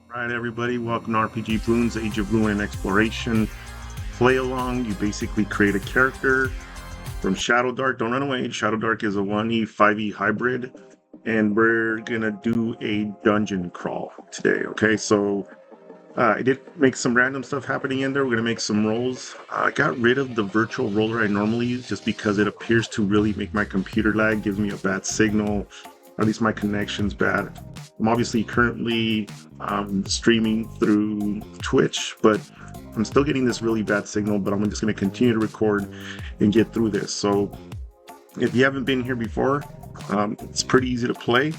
Alright everybody, welcome to RPG Bloons, Age of Ruin and Exploration. Play along, you basically create a character from Shadowdark. Don't run away, Shadowdark is a 1E, 5E hybrid. And we're gonna do a dungeon crawl today, okay? So, I did make some random stuff happening in there. We're gonna make some rolls. I got rid of the virtual roller I normally use just because it appears to really make my computer lag, gives me a bad signal, or at least my connection's bad. I'm obviously currently streaming through Twitch, but I'm still getting this really bad signal, but I'm just going to continue to record and get through this. So if you haven't been here before, it's pretty easy to play.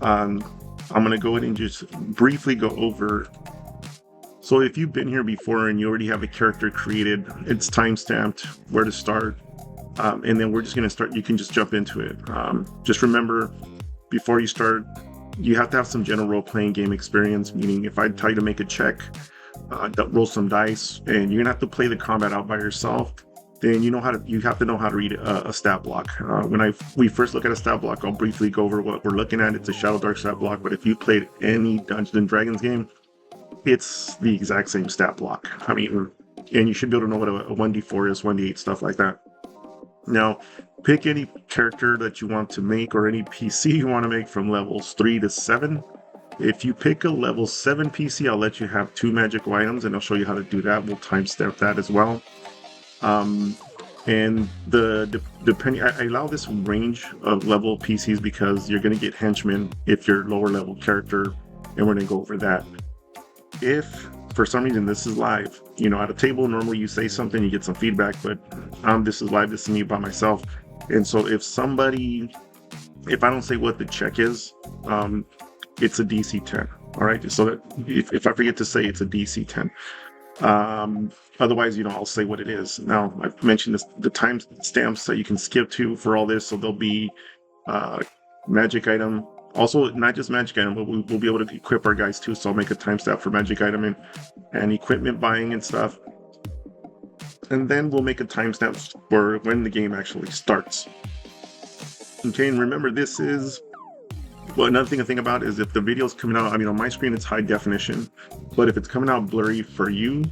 I'm going to go ahead and just briefly go over. So if you've been here before and you already have a character created, it's time-stamped, where to start, and then we're just going to start. You can just jump into it. Just remember, before you start, you have to have some general role-playing game experience, meaning if I tell you to make a check, roll some dice, and you're gonna have to play the combat out by yourself, then you have to know how to read a stat block. When we first look at a stat block, I'll briefly go over what we're looking at. It's a Shadowdark stat block, but if you played any Dungeons and Dragons game, it's the exact same stat block. I mean, and you should be able to know what a 1d4 is, 1d8, stuff like that. Now, pick any character that you want to make or any PC you want to make from levels 3 to 7. If you pick a level 7 PC, I'll let you have 2 magical items, and I'll show you how to do that. We'll timestamp that as well. And depending, I allow this range of level PCs because you're going to get henchmen if you're lower level character, and we're going to go over that. If for some reason this is live, at a table normally you say something, you get some feedback, but this is live, this is me by myself, and so if I don't say what the check is, it's a DC 10. All right, so that if I forget to say, it's a DC 10. Otherwise, I'll say what it is. Now, I've mentioned this, the time stamps that you can skip to for all this, so there'll be magic item. Also, not just magic item, but we'll be able to equip our guys too, so I'll make a timestamp for magic item and equipment buying and stuff. And then we'll make a timestamp for when the game actually starts. Okay, and remember, this is... Well, another thing to think about is if the video's coming out, on my screen it's high definition, but if it's coming out blurry for you,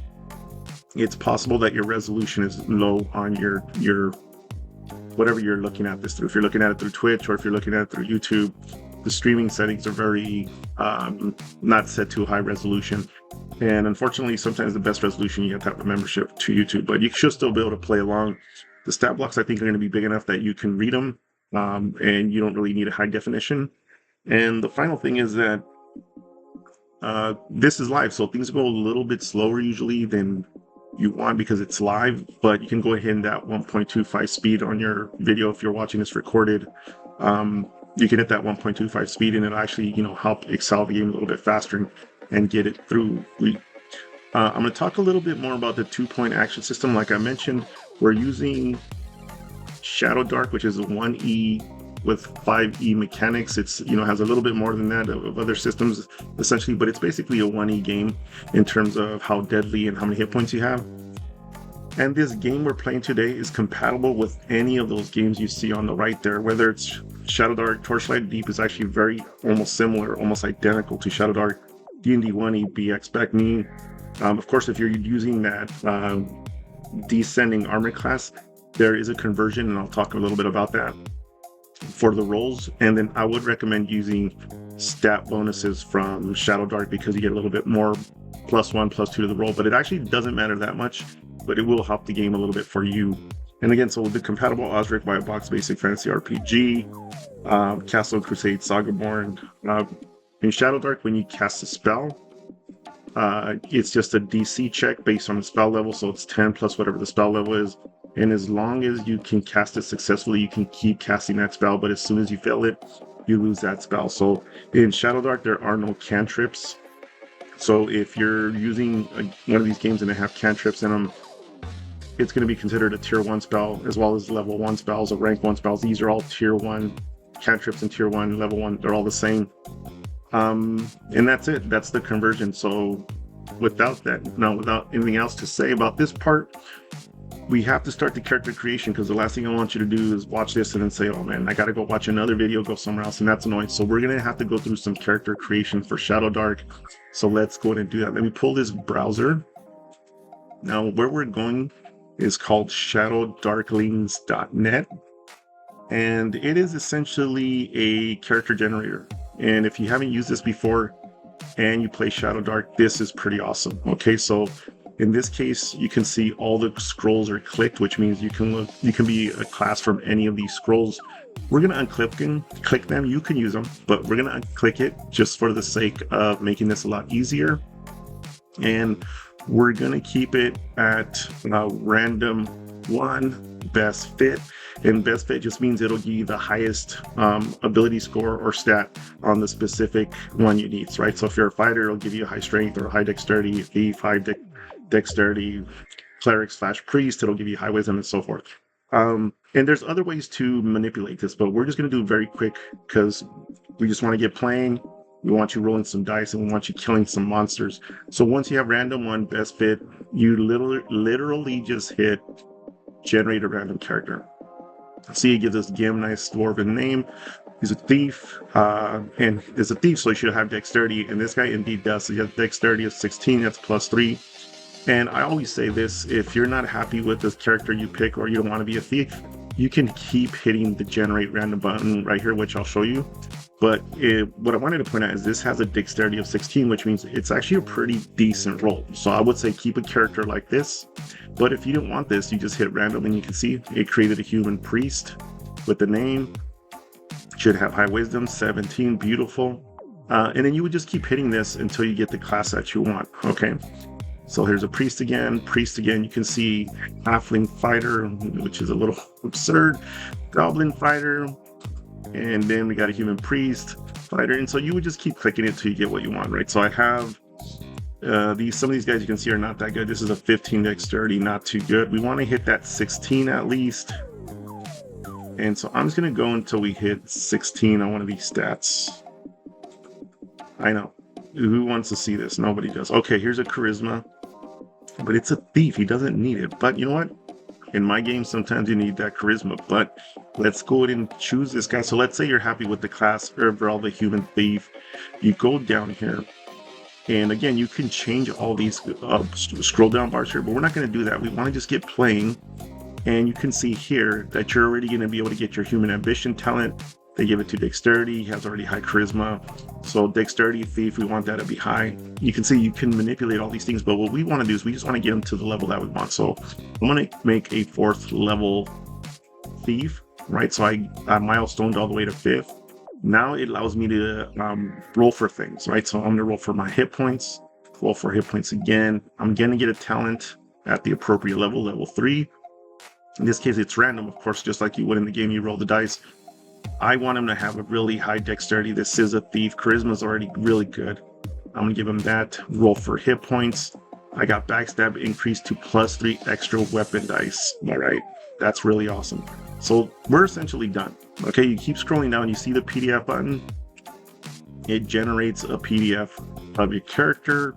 it's possible that your resolution is low on your whatever you're looking at this through. If you're looking at it through Twitch or if you're looking at it through YouTube, the streaming settings are very not set to high resolution. And unfortunately, sometimes the best resolution, you have to have a membership to YouTube, but you should still be able to play along. The stat blocks, I think, are going to be big enough that you can read them, and you don't really need a high definition. And the final thing is that this is live, so things go a little bit slower usually than you want because it's live, but you can go ahead and at 1.25 speed on your video if you're watching this recorded. You can hit that 1.25 speed and it'll actually, help excel the game a little bit faster and get it through. I'm going to talk a little bit more about the 2-point action system. Like I mentioned, we're using Shadowdark, which is a 1E with 5E mechanics. It's has a little bit more than that of other systems essentially, but it's basically a 1E game in terms of how deadly and how many hit points you have. And this game we're playing today is compatible with any of those games you see on the right there, whether it's Shadowdark. Torchlight Deep is actually almost similar, almost identical to Shadowdark. D&D 1E, BX Back Me. Of course, if you're using that descending armor class, there is a conversion, and I'll talk a little bit about that for the rolls. And then I would recommend using stat bonuses from Shadowdark because you get a little bit more +1, +2 to the roll, but it actually doesn't matter that much, but it will help the game a little bit for you. And again, so the compatible Osric White Box Basic Fantasy RPG, Castle Crusade Sagaborn. In Shadowdark, when you cast a spell, it's just a DC check based on the spell level, so it's 10 plus whatever the spell level is. And as long as you can cast it successfully, you can keep casting that spell, but as soon as you fail it, you lose that spell. So in Shadowdark, there are no cantrips. So if you're using one of these games and they have cantrips in them, it's going to be considered a tier 1 spell, as well as level 1 spells or rank 1 spells. These are all tier 1 cantrips, and tier 1, level 1, they're all the same. And that's it. That's the conversion. So without anything else to say about this part, we have to start the character creation, because the last thing I want you to do is watch this and then say, oh man, I gotta go watch another video, go somewhere else, and that's annoying. So we're gonna have to go through some character creation for Shadowdark. So let's go ahead and do that. Let me pull this browser. Now where we're going is called shadowdarklings.net, and it is essentially a character generator. And if you haven't used this before and you play Shadowdark, this is pretty awesome. Okay, so in this case, you can see all the scrolls are clicked, which means you can be a class from any of these scrolls. We're gonna click them. You can use them, but we're gonna unclick it just for the sake of making this a lot easier. And we're gonna keep it at random 1 best fit. And best fit just means it'll give you the highest ability score or stat on the specific one you need, right? So if you're a fighter, it'll give you a high strength or a high dexterity, thief, high dexterity, cleric / priest, it'll give you high wisdom and so forth. And there's other ways to manipulate this, but we're just going to do it very quick because we just want to get playing. We want you rolling some dice and we want you killing some monsters. So once you have random 1 best fit, you literally just hit generate a random character. See, it gives us Gim, nice dwarven name. He's a thief, and is a thief, so he should have dexterity, and this guy indeed does. So he has dexterity of 16, that's +3. And I always say this, if you're not happy with this character you pick or you don't want to be a thief, you can keep hitting the generate random button right here, which I'll show you. But what I wanted to point out is this has a dexterity of 16, which means it's actually a pretty decent roll. So I would say keep a character like this. But if you don't want this, you just hit random, and you can see it created a human priest with the name. Should have high wisdom, 17, beautiful. And then you would just keep hitting this until you get the class that you want, okay? So here's a priest again. You can see halfling fighter, which is a little absurd. Goblin fighter. And then we got a human priest fighter. And so you would just keep clicking it until you get what you want, right? So I have some of these guys you can see are not that good. This is a 15 dexterity, not too good. We want to hit that 16 at least. And so I'm just going to go until we hit 16 on one of these stats. I know. Who wants to see this? Nobody does. Okay, here's a charisma. But it's a thief. He doesn't need it. But you know what? In my game, sometimes you need that charisma. But let's go ahead and choose this guy. So let's say you're happy with the class overall, the human thief. You go down here. And again, you can change all these scroll down bars here. But we're not going to do that. We want to just get playing. And you can see here that you're already going to be able to get your human ambition talent. They give it to dexterity. He has already high charisma. So dexterity, thief, we want that to be high. You can see you can manipulate all these things, but what we want to do is we just want to get him to the level that we want. So I'm going to make a 4th level thief, right? So I milestoned all the way to 5th. Now it allows me to roll for things, right? So I'm going to roll for my hit points, roll for hit points again. I'm going to get a talent at the appropriate level, level 3. In this case, it's random, of course, just like you would in the game. You roll the dice. I want him to have a really high dexterity. This is a thief. Charisma is already really good. I'm going to give him that. Roll for hit points. I got backstab increased to +3 extra weapon dice. All right. That's really awesome. So we're essentially done. Okay, you keep scrolling down. You see the PDF button. It generates a PDF of your character.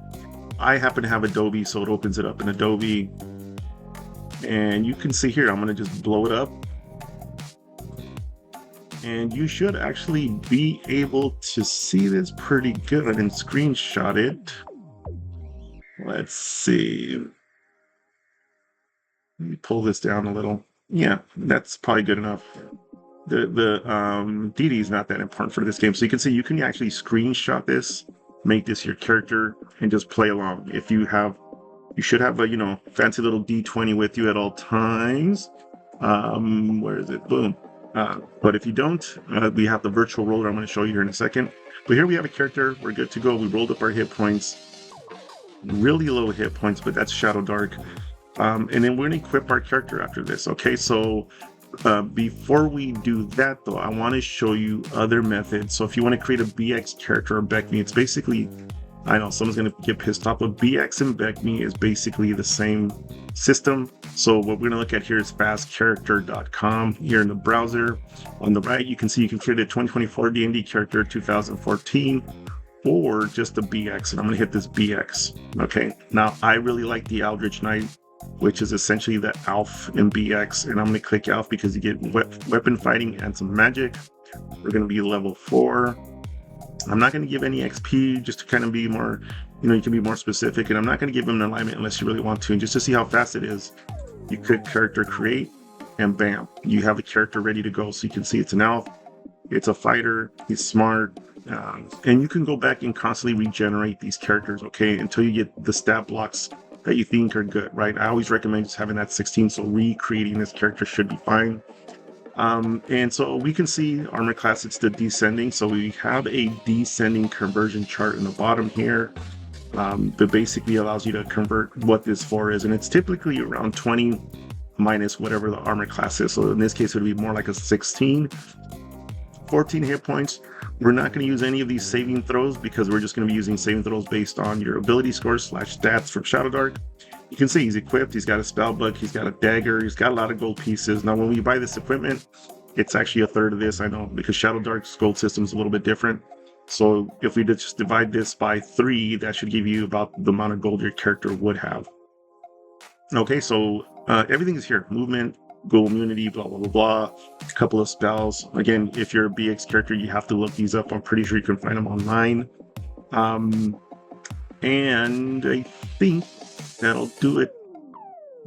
I happen to have Adobe, so it opens it up in Adobe. And you can see here, I'm going to just blow it up. And you should actually be able to see this pretty good and screenshot it. Let's see. Let me pull this down a little. Yeah, that's probably good enough. The DD is not that important for this game. So you can see you can actually screenshot this, make this your character, and just play along. If you should have a, fancy little D20 with you at all times. Where is it? Boom. But if you don't, we have the virtual roller I'm going to show you here in a second. But here we have a character. We're good to go. We rolled up our hit points. Really low hit points, but that's Shadowdark. And then we're going to equip our character after this. Okay, so before we do that, though, I want to show you other methods. So if you want to create a BX character or Beck Me, it's basically... I know someone's going to get pissed off, but BX and Beck Me is basically the same system. So what we're going to look at here is fastcharacter.com here in the browser. On the right, you can see you can create a 2024 D&D character 2014 or just a BX. And I'm going to hit this BX. Okay. Now, I really like the Eldritch Knight which is essentially the ALF in BX. And I'm going to click ALF because you get weapon fighting and some magic. We're going to be level 4. I'm not going to give any XP, just to kind of be more, you can be more specific. And I'm not going to give him an alignment unless you really want to. And just to see how fast it is, you click character create, and bam, you have a character ready to go. So you can see it's an elf, it's a fighter, he's smart, and you can go back and constantly regenerate these characters, okay, until you get the stat blocks that you think are good, right? I always recommend just having that 16, so recreating this character should be fine. And so we can see armor class, it's the descending. So we have a descending conversion chart in the bottom here. That basically allows you to convert what this 4 is, and it's typically around 20 minus whatever the armor class is. So in this case, it would be more like a 16. 14 hit points. We're not going to use any of these saving throws because we're just going to be using saving throws based on your ability scores / stats from Shadowdark. You can see he's equipped, he's got a spell book, he's got a dagger, he's got a lot of gold pieces. Now when we buy this equipment, it's actually a third of this, I know, because Shadowdark's gold system is a little bit different. So if we just divide this by 3, that should give you about the amount of gold your character would have. Okay, so everything is here. Movement, gold immunity, blah, blah, blah, blah. A couple of spells. Again, if you're a BX character, you have to look these up. I'm pretty sure you can find them online. And I think that'll do it.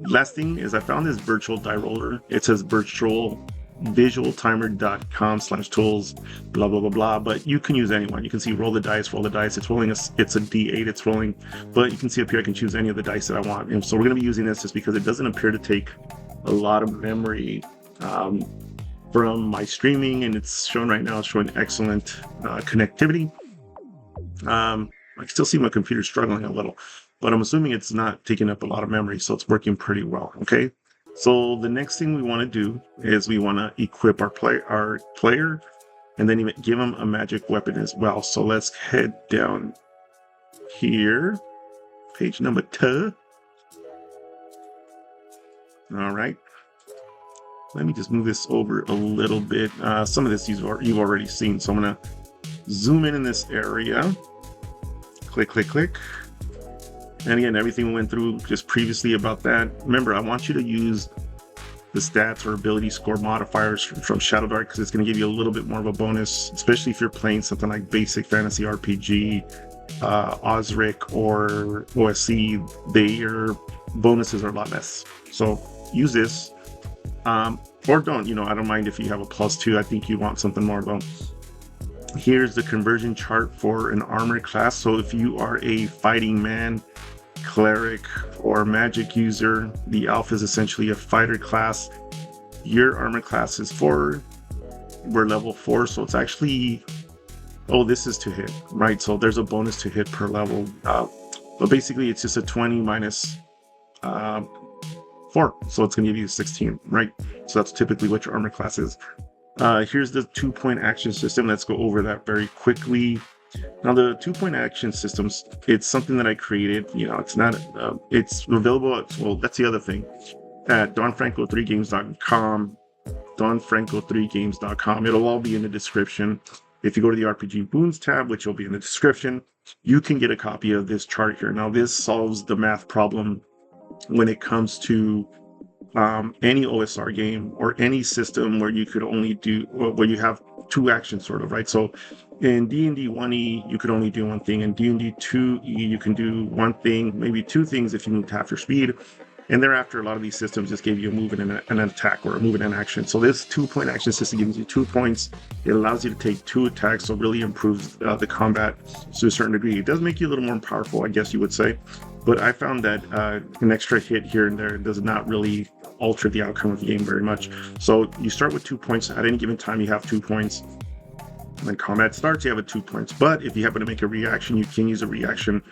Last thing is I found this virtual die roller. It says visualtimer.com/tools, blah, blah, blah, blah. But you can use anyone. You can see roll the dice. It's rolling it's a D8, it's rolling. But you can see up here, I can choose any of the dice that I want. And so we're going to be using this just because it doesn't appear to take a lot of memory from my streaming, and it's showing right now, it's showing excellent connectivity. I can still see my computer struggling a little, but I'm assuming it's not taking up a lot of memory, so it's working pretty well. Okay, so the next thing we want to do is we want to equip our player, and then even give him a magic weapon as well. So let's head down here, page number 2. All right, let me just move this over a little bit. Some of this you've already seen, so I'm gonna zoom in this area. Click, click, click. And again, everything we went through just previously about that. Remember, I want you to use the stats or ability score modifiers from Shadowdark because it's going to give you a little bit more of a bonus, especially if you're playing something like basic fantasy RPG, Osric, or OSC. Their bonuses are a lot less. So use this, or don't. I don't mind if you have a +2. I think you want something more though. Here's the conversion chart for an armor class. So if you are a fighting man, cleric, or magic user, the elf is essentially a fighter class. Your armor class is 4. We're level 4, so it's actually, this is to hit, right? So there's a bonus to hit per level. But basically it's just a 20 minus 4, so it's going to give you 16, right? So that's typically what your armor class is. Here's the 2-point action system. Let's go over that very quickly. Now, the 2-point action systems, it's something that I created. It's not, it's available at, well, that's the other thing, at donfranco3games.com, donfranco3games.com. It'll all be in the description. If you go to the RPG Boons tab, which will be in the description, you can get a copy of this chart here. Now, this solves the math problem when it comes to any OSR game or any system where you could only do, where you have 2 actions, sort of, right? So in D&D 1E, you could only do one thing. In D&D 2E, you can do one thing, maybe 2 things if you move half your speed. And thereafter, a lot of these systems just gave you a move and an attack, or a move and an action. So this 2-point action system gives you 2 points. It allows you to take 2 attacks, so it really improves the combat to a certain degree. It does make you a little more powerful, I guess you would say. But I found that an extra hit here and there does not really alter the outcome of the game very much. So you start with 2 points. At any given time, you have 2 points. When combat starts, you have 2 points. But if you happen to make a reaction, you can use a reaction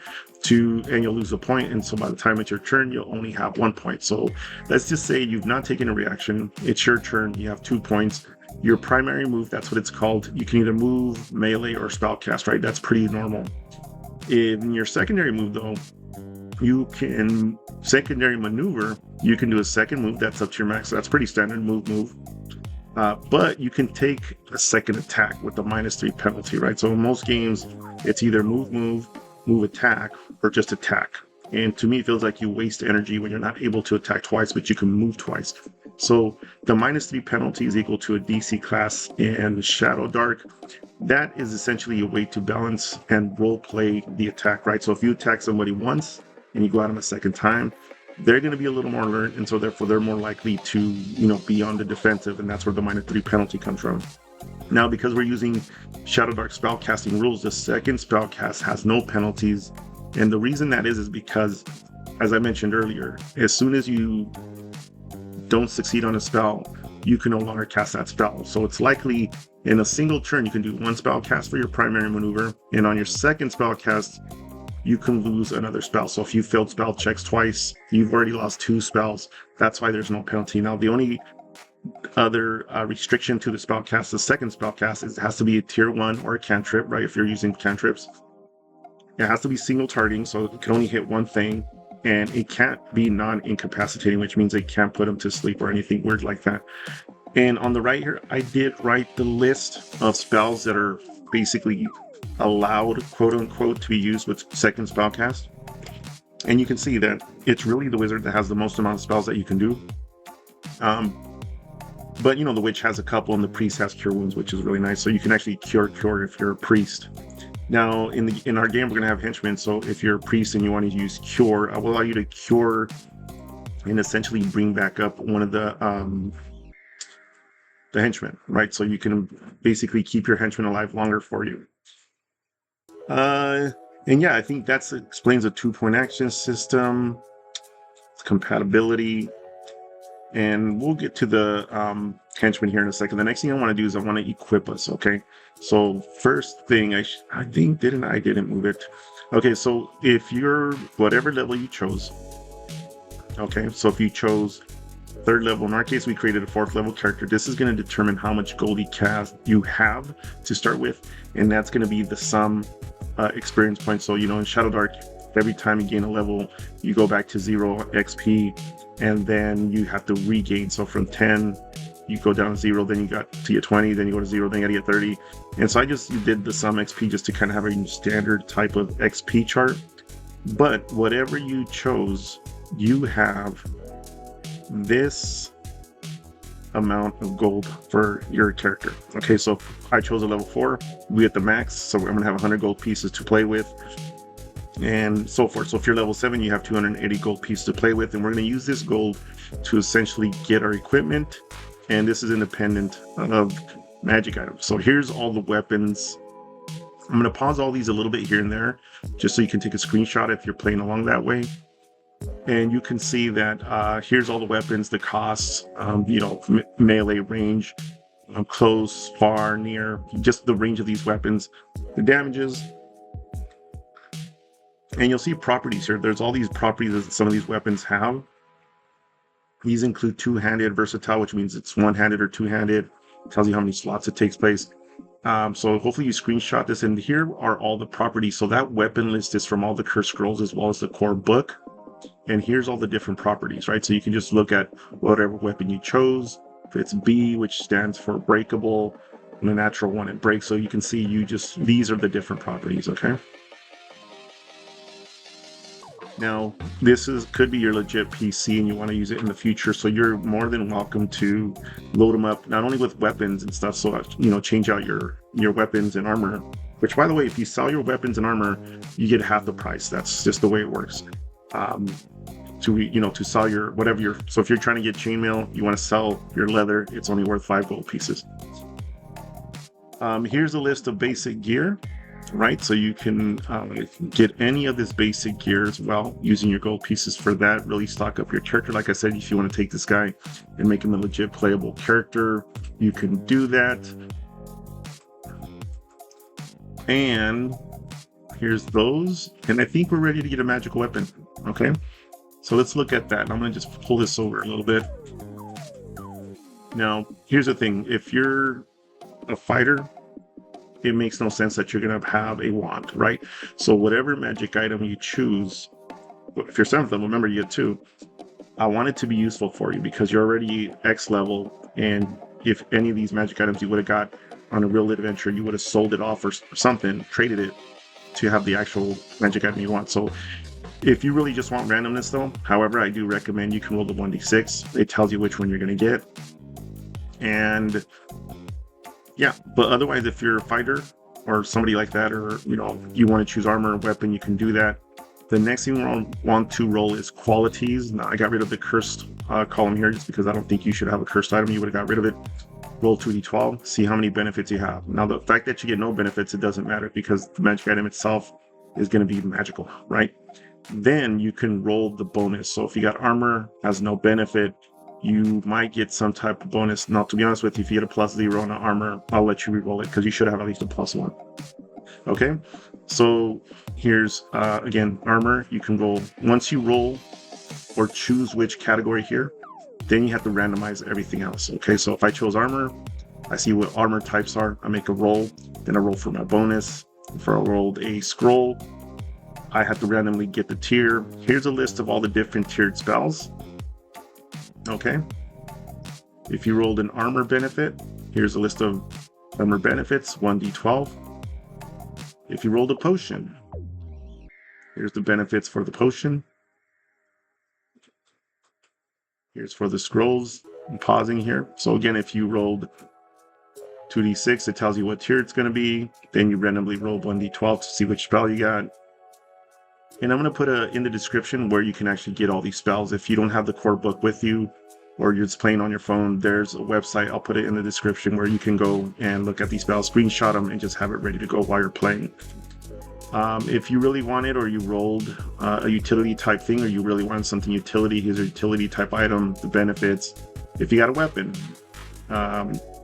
and you'll lose a point. And so by the time it's your turn, you'll only have 1 point. So let's just say you've not taken a reaction. It's your turn. You have 2 points. Your primary move, that's what it's called. You can either move, melee, or spellcast, right? That's pretty normal. In your secondary move, though, you can secondary maneuver. You can do a second move. That's up to your max. So that's pretty standard move. But you can take a second attack with the -3 penalty, right? So in most games, it's either move, attack, or just attack. And to me, it feels like you waste energy when you're not able to attack twice, but you can move twice. So the -3 penalty is equal to a DC class in Shadowdark. That is essentially a way to balance and role play the attack, right? So if you attack somebody once and you go at them a second time, they're going to be a little more alert, and so therefore they're more likely to, be on the defensive, and that's where the -3 penalty comes from. Now, because we're using Shadowdark spellcasting rules, the second spellcast has no penalties, and the reason that is because, as I mentioned earlier, as soon as you don't succeed on a spell, you can no longer cast that spell. So it's likely in a single turn you can do one spell cast for your primary maneuver, and on your second spell cast you can lose another spell. So if you failed spell checks twice, you've already lost 2 spells. That's why there's no penalty. Now, the only other restriction to the spell cast, the second spell cast, is it has to be a tier 1 or a cantrip, right? If you're using cantrips, it has to be single targeting, so it can only hit one thing, and it can't be non-incapacitating, which means they can't put them to sleep or anything weird like that. And on the right here, I did write the list of spells that are basically allowed, quote unquote, to be used with second spellcast. And you can see that it's really the wizard that has the most amount of spells that you can do. But the witch has a couple, and the priest has cure wounds, which is really nice. So you can actually cure if you're a priest. Now, in our game, we're going to have henchmen. So if you're a priest and you want to use cure, I will allow you to cure and essentially bring back up one of the henchmen, right? So you can basically keep your henchmen alive longer for you. And yeah, I think that explains the 2-point action system, compatibility, and we'll get to the henchmen here in a second. The next thing I want to do is I want to equip us, okay? So first thing, I didn't move it. Okay, so if you're whatever level you chose, okay, so if you chose 3rd level, in our case we created a 4th level character, this is going to determine how much gold you have to start with, and that's going to be the sum experience points. So in Shadowdark, every time you gain a level, you go back to 0 XP, and then you have to regain. So from 10 you go down to 0, then you got to get 20, then you go to 0, then you got to get 30. And so I just did the sum XP just to kind of have a standard type of XP chart. But whatever you chose, you have this amount of gold for your character. Okay, so I chose a level 4, we hit the max, so I'm gonna have 100 gold pieces to play with, and so forth. So if you're level 7, you have 280 gold pieces to play with, and we're gonna use this gold to essentially get our equipment, and this is independent of magic items. So here's all the weapons. I'm gonna pause all these a little bit here and there, just so you can take a screenshot if you're playing along that way. And you can see that here's all the weapons, the costs, melee, range, close, far, near, just the range of these weapons, the damages. And you'll see properties here. There's all these properties that some of these weapons have. These include 2-handed, versatile, which means it's 1-handed or 2-handed. Tells you how many slots it takes place. So hopefully you screenshot this, and here are all the properties. So that weapon list is from all the cursed scrolls as well as the core book. And here's all the different properties, right? So you can just look at whatever weapon you chose. If it's B, which stands for breakable, and the natural one, it breaks. So you can see these are the different properties, okay? Now, this could be your legit PC and you want to use it in the future, so you're more than welcome to load them up, not only with weapons and stuff, so change out your weapons and armor, which, by the way, if you sell your weapons and armor, you get half the price. That's just the way it works. To sell your whatever so if you're trying to get chainmail, you want to sell your leather, it's only worth 5 gold pieces. Here's a list of basic gear, right? So you can get any of this basic gear as well using your gold pieces for that. Really stock up your character. Like I said, if you want to take this guy and make him a legit playable character, you can do that. And here's those, and I think we're ready to get a magical weapon. Okay, so let's look at that. I'm going to just pull this over a little bit. Now, here's the thing. If you're a fighter, it makes no sense that you're going to have a wand, right? So whatever magic item you choose, if you're 7th level, remember you get 2. I want it to be useful for you because you're already X level, and if any of these magic items you would have got on a real adventure, you would have sold it off or something, traded it to have the actual magic item you want. So If you really just want randomness though, however, I do recommend you can roll the 1d6. It tells you which one you're going to get. And yeah, but otherwise, if you're a fighter or somebody like that, or you want to choose armor or weapon, you can do that. The next thing we want to roll is qualities. Now, I got rid of the cursed column here just because I don't think you should have a cursed item. You would have got rid of it. Roll 2d12, see how many benefits you have. Now, the fact that you get no benefits, it doesn't matter because the magic item itself is going to be magical, right? Then you can roll the bonus. So if you got armor, has no benefit, you might get some type of bonus. Now, to be honest with you, if you get a +0 on an armor, I'll let you re-roll it because you should have at least a +1. Okay, so here's again armor. You can roll once you roll or choose which category here, then you have to randomize everything else. Okay, so if I chose armor, I see what armor types are. I make a roll, then I roll for my bonus. If I rolled a scroll, I have to randomly get the tier. Here's a list of all the different tiered spells. Okay, if you rolled an armor benefit, here's a list of armor benefits, 1d12. If you rolled a potion, here's the benefits for the potion. Here's for the scrolls. I'm pausing here. So again, if you rolled 2d6, it tells you what tier it's going to be. Then you randomly roll 1d12 to see which spell you got. And I'm going to put in the description where you can actually get all these spells. If you don't have the core book with you, or you're just playing on your phone, there's a website. I'll put it in the description where you can go and look at these spells, screenshot them, and just have it ready to go while you're playing. If you really want it, or you rolled a utility type thing, or you really want something utility, here's a utility type item, the benefits. If you got a weapon,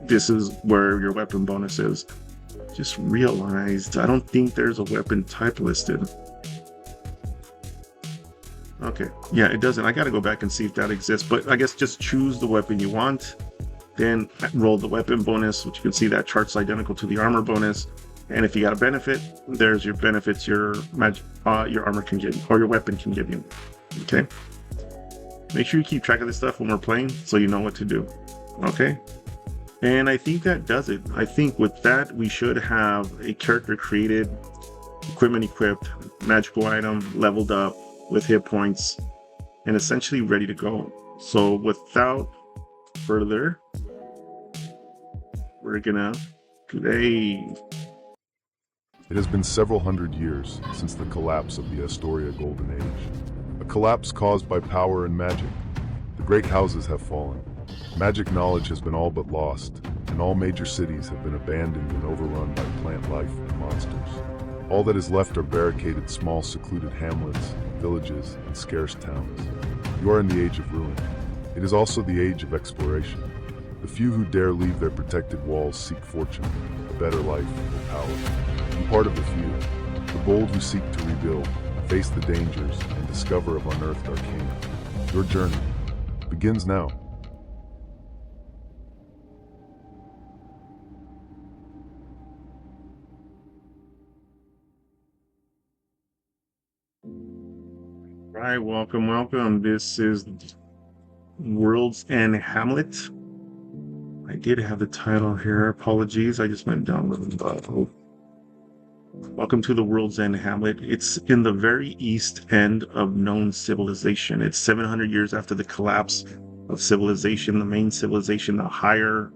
this is where your weapon bonus is. Just realized I don't think there's a weapon type listed. Okay, yeah, it doesn't. I gotta go back and see if that exists, but I guess just choose the weapon you want, then roll the weapon bonus, which you can see that chart's identical to the armor bonus. And if you got a benefit, there's your benefits your armor can give you, or your weapon can give you. Okay, make sure you keep track of this stuff when we're playing so you know what to do. Okay, and I think that does it. I think with that we should have a character created, equipment equipped, magical item leveled up with hit points, and essentially ready to go. So without further, we're gonna play. It has been several hundred years since the collapse of the Astoria Golden Age. A collapse caused by power and magic. The great houses have fallen. Magic knowledge has been all but lost, and all major cities have been abandoned and overrun by plant life and monsters. All that is left are barricaded small secluded hamlets, villages, and scarce towns. You are in the age of ruin. It is also the age of exploration. The few who dare leave their protected walls seek fortune, a better life, or power. Be part of the few, the bold who seek to rebuild, face the dangers, and discover of unearthed arcana. Your journey begins now. Right, welcome. This is World's End Hamlet. I did have the title here. Apologies, I just went down with the Welcome to the World's End Hamlet. It's in the very east end of known civilization. It's 700 years after the collapse of civilization, the main civilization, the higher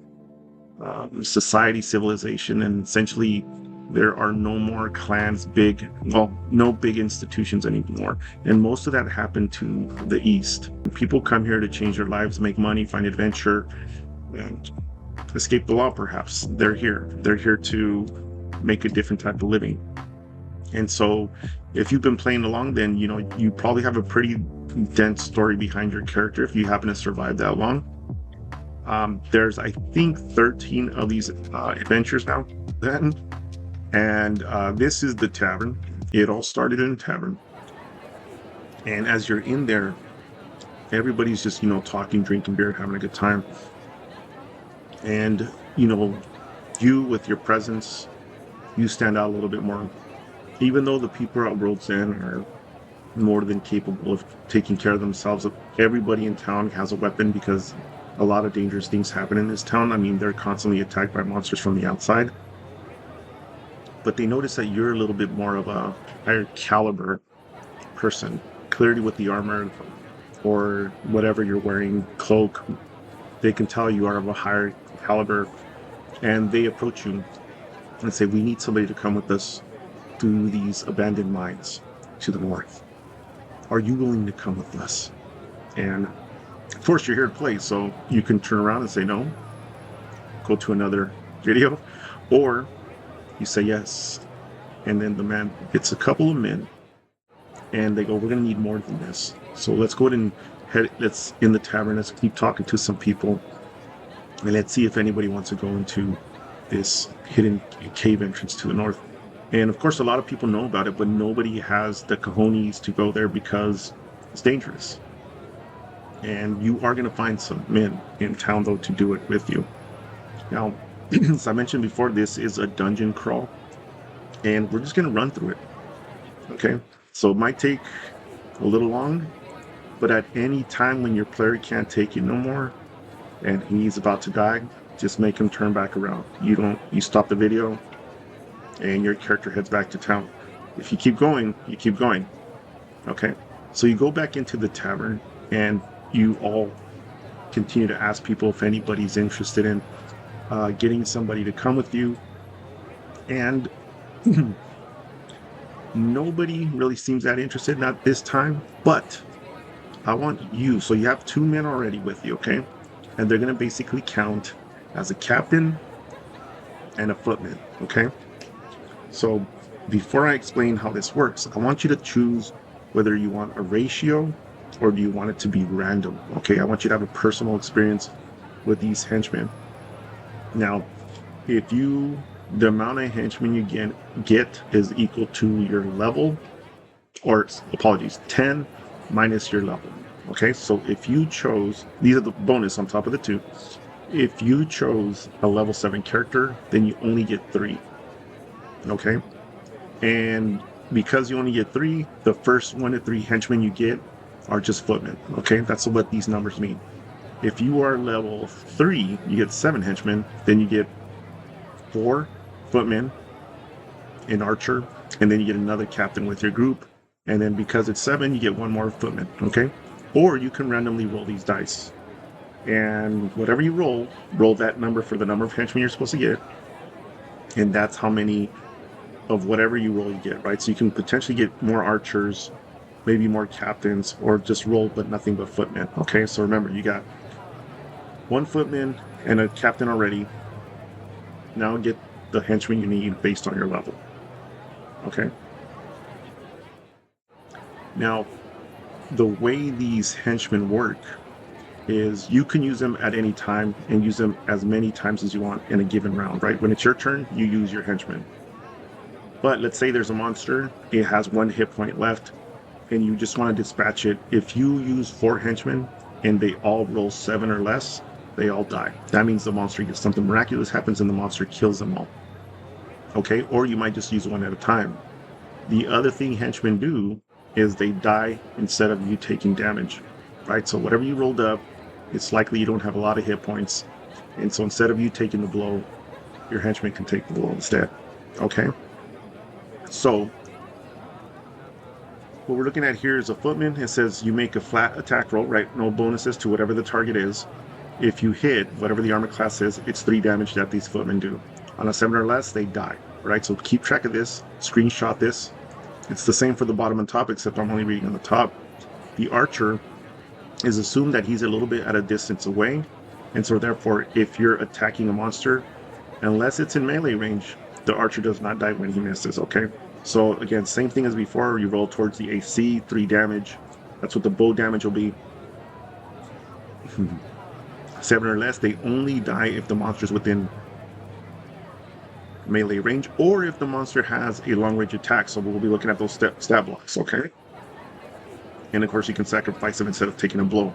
society civilization, and essentially there are no more clans, no big institutions anymore. And most of that happened to the east. People come here to change their lives, make money, find adventure, and escape the law perhaps. They're here to make a different type of living. And so if you've been playing along, then you probably have a pretty dense story behind your character if you happen to survive that long. There's I think 13 of these adventures now then. And this is the tavern. It all started in a tavern. And as you're in there, everybody's just, talking, drinking beer, having a good time. And, you with your presence, you stand out a little bit more. Even though the people at World's End are more than capable of taking care of themselves, everybody in town has a weapon because a lot of dangerous things happen in this town. I mean, they're constantly attacked by monsters from the outside. But they notice that you're a little bit more of a higher caliber person. clearly with the armor or whatever you're wearing, cloak, they can tell you are of a higher caliber, and they approach you and say, we need somebody to come with us through these abandoned mines to the north. Are you willing to come with us? And of course, you're here to play, so you can turn around and say no, go to another video, or you say yes. And then the man, it's a couple of men, and they go, we're going to need more than this. So let's go ahead and let's in the tavern, let's keep talking to some people, and let's see if anybody wants to go into this hidden cave entrance to the north. And of course, a lot of people know about it, but nobody has the cojones to go there because it's dangerous. And you are going to find some men in town, though, to do it with you. Now, as I mentioned before, this is a dungeon crawl, and we're just going to run through it. Okay? So it might take a little long, but at any time when your player can't take it no more, and he's about to die, just make him turn back around. You stop the video, and your character heads back to town. If you keep going, you keep going. Okay? So you go back into the tavern, and you all continue to ask people if anybody's interested in getting somebody to come with you. And nobody really seems that interested, not this time, but I want you. So you have 2 men already with you, okay? And they're going to basically count as a captain and a footman, okay? So before I explain how this works, I want you to choose whether you want a ratio or do you want it to be random, okay? I want you to have a personal experience with these henchmen. Now, if the amount of henchmen you get is equal to your level, or apologies, 10 minus your level. Okay, so if you chose, these are the bonus on top of the 2. If you chose a level 7 character, then you only get 3. Okay, and because you only get 3, the first 1 to 3 henchmen you get are just footmen. Okay, that's what these numbers mean. If you are level 3, you get 7 henchmen, then you get 4 footmen, an archer, and then you get another captain with your group. And then because it's 7, you get 1 more footman, okay? Or you can randomly roll these dice. And whatever you roll that number for the number of henchmen you're supposed to get. And that's how many of whatever you roll you get, right? So you can potentially get more archers, maybe more captains, or just roll but nothing but footmen, okay? So remember, you got 1 footman and a captain already. Now get the henchmen you need based on your level, okay? Now, the way these henchmen work is you can use them at any time and use them as many times as you want in a given round, right? When it's your turn, you use your henchmen. But let's say there's a monster, it has 1 hit point left, and you just want to dispatch it. If you use 4 henchmen and they all roll 7 or less, they all die. That means the monster gets something miraculous happens and the monster kills them all. Okay, or you might just use 1 at a time. The other thing henchmen do is they die instead of you taking damage, right? So whatever you rolled up, it's likely you don't have a lot of hit points. And so instead of you taking the blow, your henchman can take the blow instead, okay? So what we're looking at here is a footman. It says you make a flat attack roll, right? No bonuses to whatever the target is. If you hit whatever the armor class is, it's 3 damage that these footmen do. On a 7 or less, they die, right? So keep track of this, screenshot this. It's the same for the bottom and top, except I'm only reading on the top. The archer is assumed that he's a little bit at a distance away, and so therefore, if you're attacking a monster, unless it's in melee range, the archer does not die when he misses, okay? So again, same thing as before, you roll towards the AC, 3 damage. That's what the bow damage will be. 7 or less, they only die if the monster's within melee range, or if the monster has a long range attack. So we'll be looking at those stat blocks, okay? And of course, you can sacrifice them instead of taking a blow.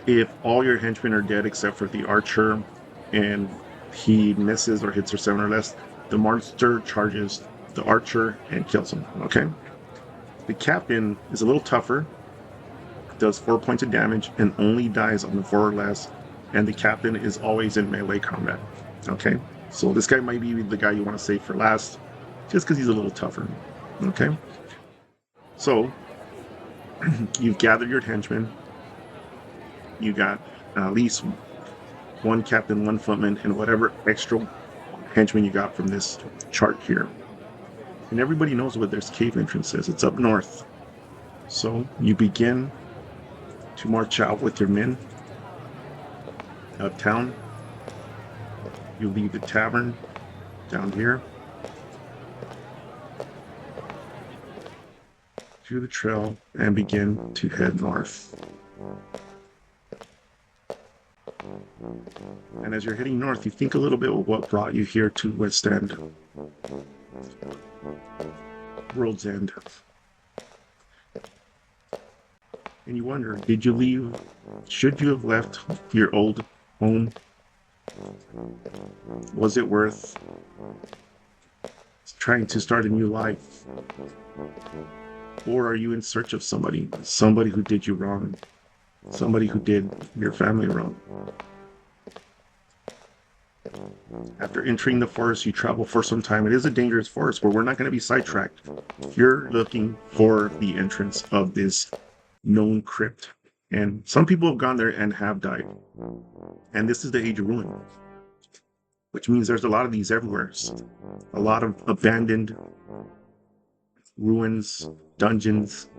If all your henchmen are dead except for the archer, and he misses or hits for 7 or less, the monster charges the archer and kills him, okay? The captain is a little tougher, does 4 points of damage, and only dies on the 4 or less, and the captain is always in melee combat, okay? So this guy might be the guy you want to save for last, just because he's a little tougher, okay? So You've gathered your henchmen. You got at least one captain, one footman, and whatever extra henchmen you got from this chart here. And everybody knows where this cave entrance is. It's up north. So you begin to march out with your men uptown. You leave the tavern down here to the trail and begin to head north. And as you're heading north, you think a little bit of what brought you here to West End, World's End. And you wonder, did you leave? Should you have left your old home? Was it worth trying to start a new life? Or are you in search of somebody who did you wrong, somebody who did your family wrong? After entering the forest, you travel for some time. It is a dangerous forest, but we're not going to be sidetracked. You're looking for the entrance of this known crypt. And some people have gone there and have died. And this is the Age of Ruin, which means there's a lot of these everywhere. A lot of abandoned ruins, dungeons.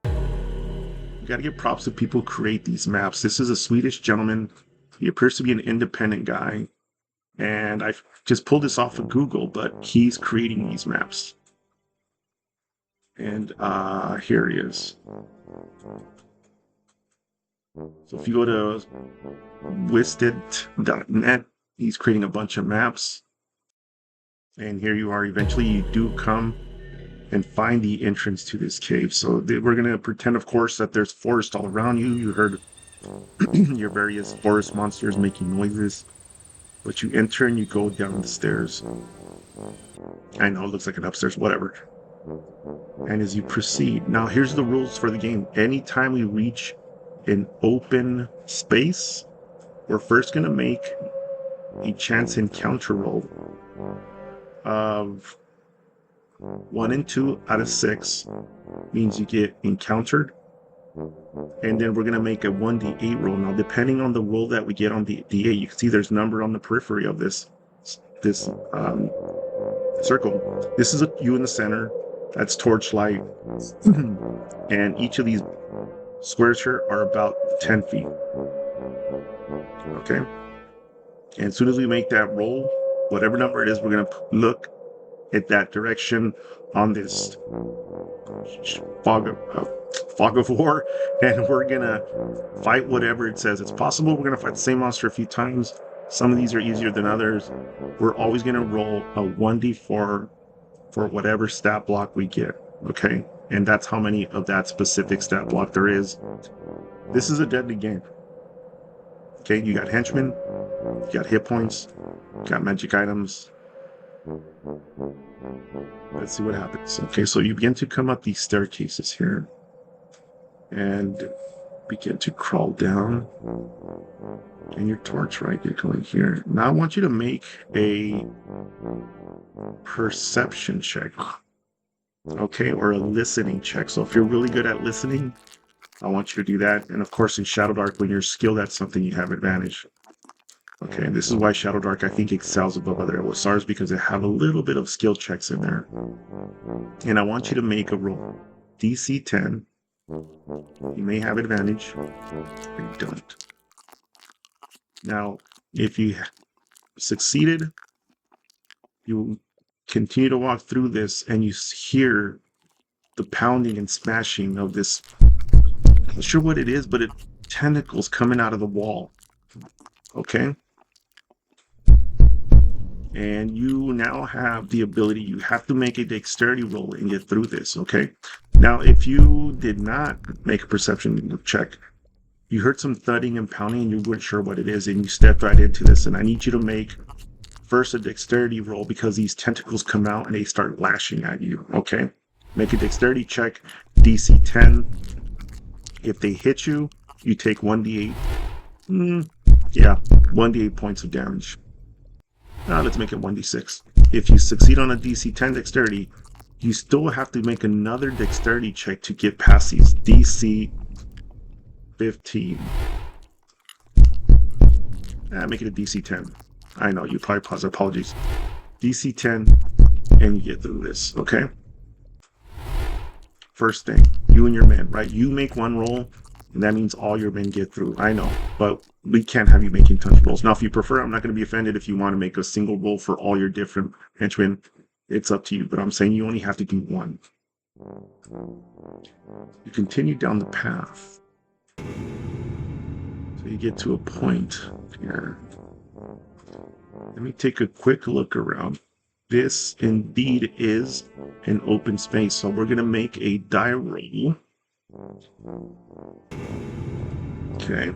You got to give props to people who create these maps. This is a Swedish gentleman. He appears to be an independent guy. And I just pulled this off of Google, but he's creating these maps. And here he is. So if you go to wisted.net, he's creating a bunch of maps. And here you are. Eventually you do come and find the entrance to this cave. So we're going to pretend, of course, that there's forest all around you. You heard your various forest monsters making noises. But you enter and you go down the stairs. I know it looks like an upstairs, whatever. And as you proceed, now here's the rules for the game. Anytime we reach an open space, we're first going to make a chance encounter roll of 1 and 2 out of 6 means you get encountered. And then we're going to make a 1d8 roll. Now, depending on the roll that we get on the d8, you can see there's a number on the periphery of this circle. This is you in the center. That's torchlight. And each of these squares here are about 10 feet. Okay? And as soon as we make that roll, whatever number it is, we're going to look at that direction on this fog of war, and we're going to fight whatever it says. It's possible we're going to fight the same monster a few times. Some of these are easier than others. We're always going to roll a 1d4 for whatever stat block we get, okay? And that's how many of that specific stat block there is. This is a deadly game. Okay, you got henchmen, you got hit points, you got magic items. Let's see what happens. Okay, so you begin to come up these staircases here and begin to crawl down. And your torch, right? You're going here. Now I want you to make a perception check. Okay, or a listening check. So if you're really good at listening, I want you to do that. And of course, in Shadowdark, when you're skilled at something, you have advantage. Okay, and this is why Shadowdark, I think, excels above other OSRs, because they have a little bit of skill checks in there. And I want you to make a roll. DC 10. You may have advantage, but you don't. Now, if you succeeded, you continue to walk through this and you hear the pounding and smashing of this. I'm not sure what it is, but tentacles coming out of the wall. Okay? And you now have the ability, you have to make a dexterity roll and get through this, okay? Now, if you did not make a perception check, you heard some thudding and pounding and you weren't sure what it is, and you stepped right into this, and I need you to make first a dexterity roll because these tentacles come out and they start lashing at you, okay? Make a dexterity check, DC 10. If they hit you, you take 1d8. 1d8 points of damage. Let's make it 1d6. If you succeed on a DC 10 dexterity, you still have to make another dexterity check to get past these. DC 15. Make it a DC 10. I know, you probably pause. Apologies. DC 10, and you get through this, okay? First thing, you and your men, right? You make one roll, and that means all your men get through. I know, but we can't have you making tons of rolls. Now, if you prefer, I'm not going to be offended if you want to make a single roll for all your different henchmen. It's up to you, but I'm saying you only have to do one. You continue down the path. So you get to a point here. Let me take a quick look around. This indeed is an open space, so we're going to make a die roll. Okay.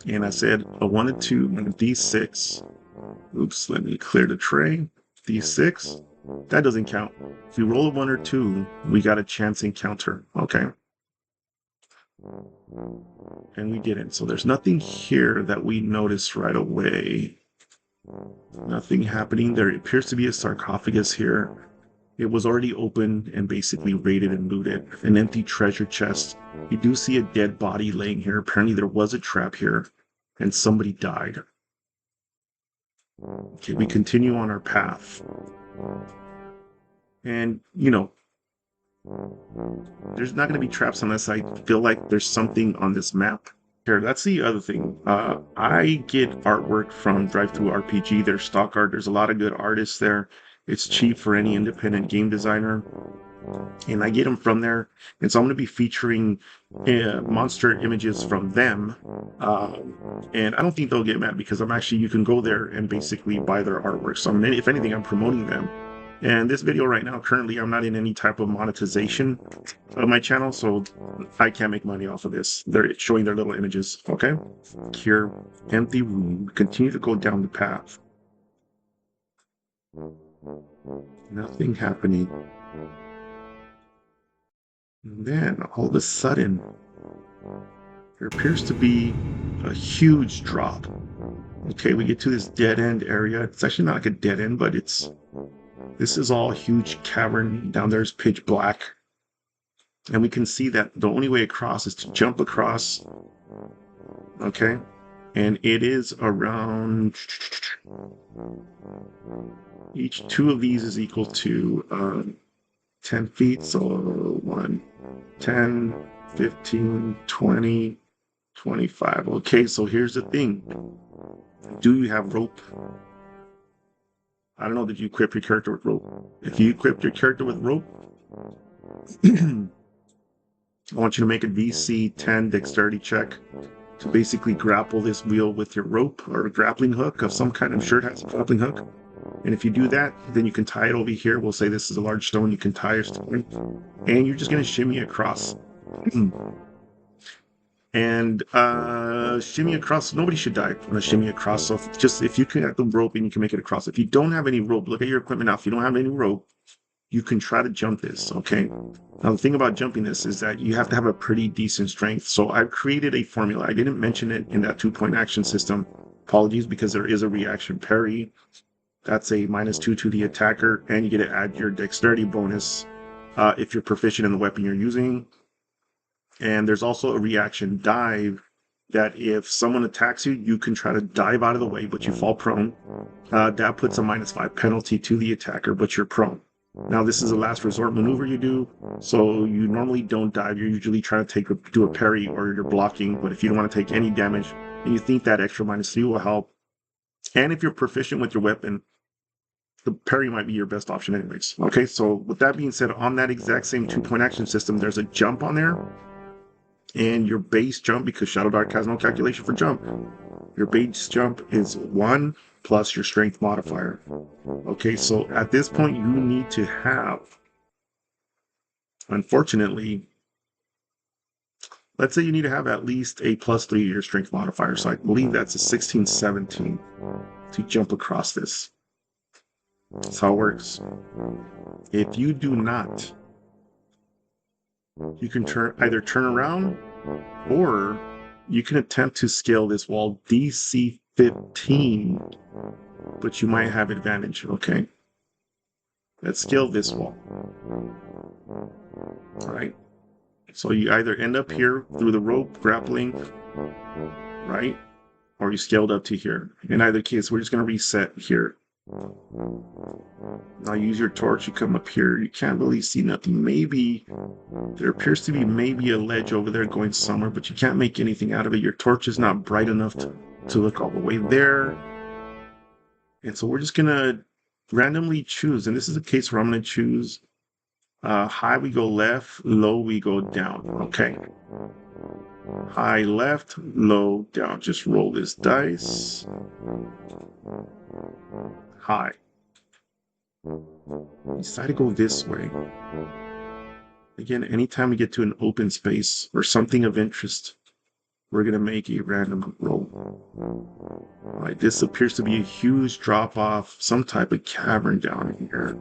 And I said a 1 and 2 and a D6. Oops, let me clear the tray. D6. That doesn't count. If you roll a 1 or 2, we got a chance encounter. Okay. And we didn't. So there's nothing here that we notice right away. Nothing happening. There appears to be a sarcophagus here. It was already open and basically raided and looted. An empty treasure chest. You do see a dead body laying here. Apparently there was a trap here and somebody died. Okay, we continue on our path. And, you know, there's not going to be traps unless I feel like there's something on this map. Here, that's the other thing. I get artwork from Drive-Thru RPG. There's stock art. There's a lot of good artists there. It's cheap for any independent game designer. And I get them from there. And so I'm going to be featuring monster images from them. And I don't think they'll get mad because you can go there and basically buy their artwork. So if anything, I'm promoting them. And this video right now, currently, I'm not in any type of monetization of my channel, so I can't make money off of this. They're showing their little images, okay? Here, empty room. Continue to go down the path. Nothing happening. And then, all of a sudden, there appears to be a huge drop. Okay, we get to this dead-end area. It's actually not like a dead end, but this is all huge cavern. Down there is pitch black. And we can see that the only way across is to jump across. Okay? And it is around... Each 2 of these is equal to 10 feet. So 1, 10, 15, 20, 25. Okay, so here's the thing. Do you have rope? I don't know, did you equip your character with rope? If you equip your character with rope, I want you to make a DC 10 dexterity check to basically grapple this wheel with your rope or a grappling hook of some kind. I'm sure it has a grappling hook. And if you do that, then you can tie it over here. We'll say this is a large stone. You can tie your stone. And you're just going to shimmy across. And shimmy across. Nobody should die on a shimmy across. So if you can have the rope and you can make it across. If you don't have any rope, look at your equipment now. If you don't have any rope, you can try to jump this, okay? Now the thing about jumping this is that you have to have a pretty decent strength. So I've created a formula. I didn't mention it in that 2-point action system. Apologies, because there is a reaction parry. That's a -2 to the attacker, and you get to add your dexterity bonus if you're proficient in the weapon you're using. And there's also a reaction dive that if someone attacks you, you can try to dive out of the way, but you fall prone. That puts a -5 penalty to the attacker, but you're prone. Now, this is a last resort maneuver you do, so you normally don't dive. You're usually trying to do a parry or you're blocking, but if you don't want to take any damage and you think that extra -3 will help, and if you're proficient with your weapon, the parry might be your best option anyways. Okay, so with that being said, on that exact same 2-point action system, there's a jump on there. And your base jump, because Shadowdark has no calculation for jump, your base jump is 1 plus your strength modifier. Okay, so at this point, you need to have, unfortunately, let's say you need to have at least a +3 to your strength modifier. So I believe that's a 16, 17 to jump across this. That's how it works. If you do not, you can either turn around or you can attempt to scale this wall DC 15, but you might have advantage, okay? Let's scale this wall. All right. So you either end up here through the rope grappling, right? Or you scaled up to here. In either case, we're just going to reset here. Now use your torch, you come up here. You can't really see nothing. Maybe there appears to be maybe a ledge over there going somewhere, but you can't make anything out of it. Your torch is not bright enough to look all the way there. And so we're just going to randomly choose. And this is a case where I'm going to choose high we go left, low we go down. Okay. High left, low down. Just roll this dice. High. Decide to go this way. Again, anytime we get to an open space or something of interest, we're going to make a random roll. All right, this appears to be a huge drop off, some type of cavern down here.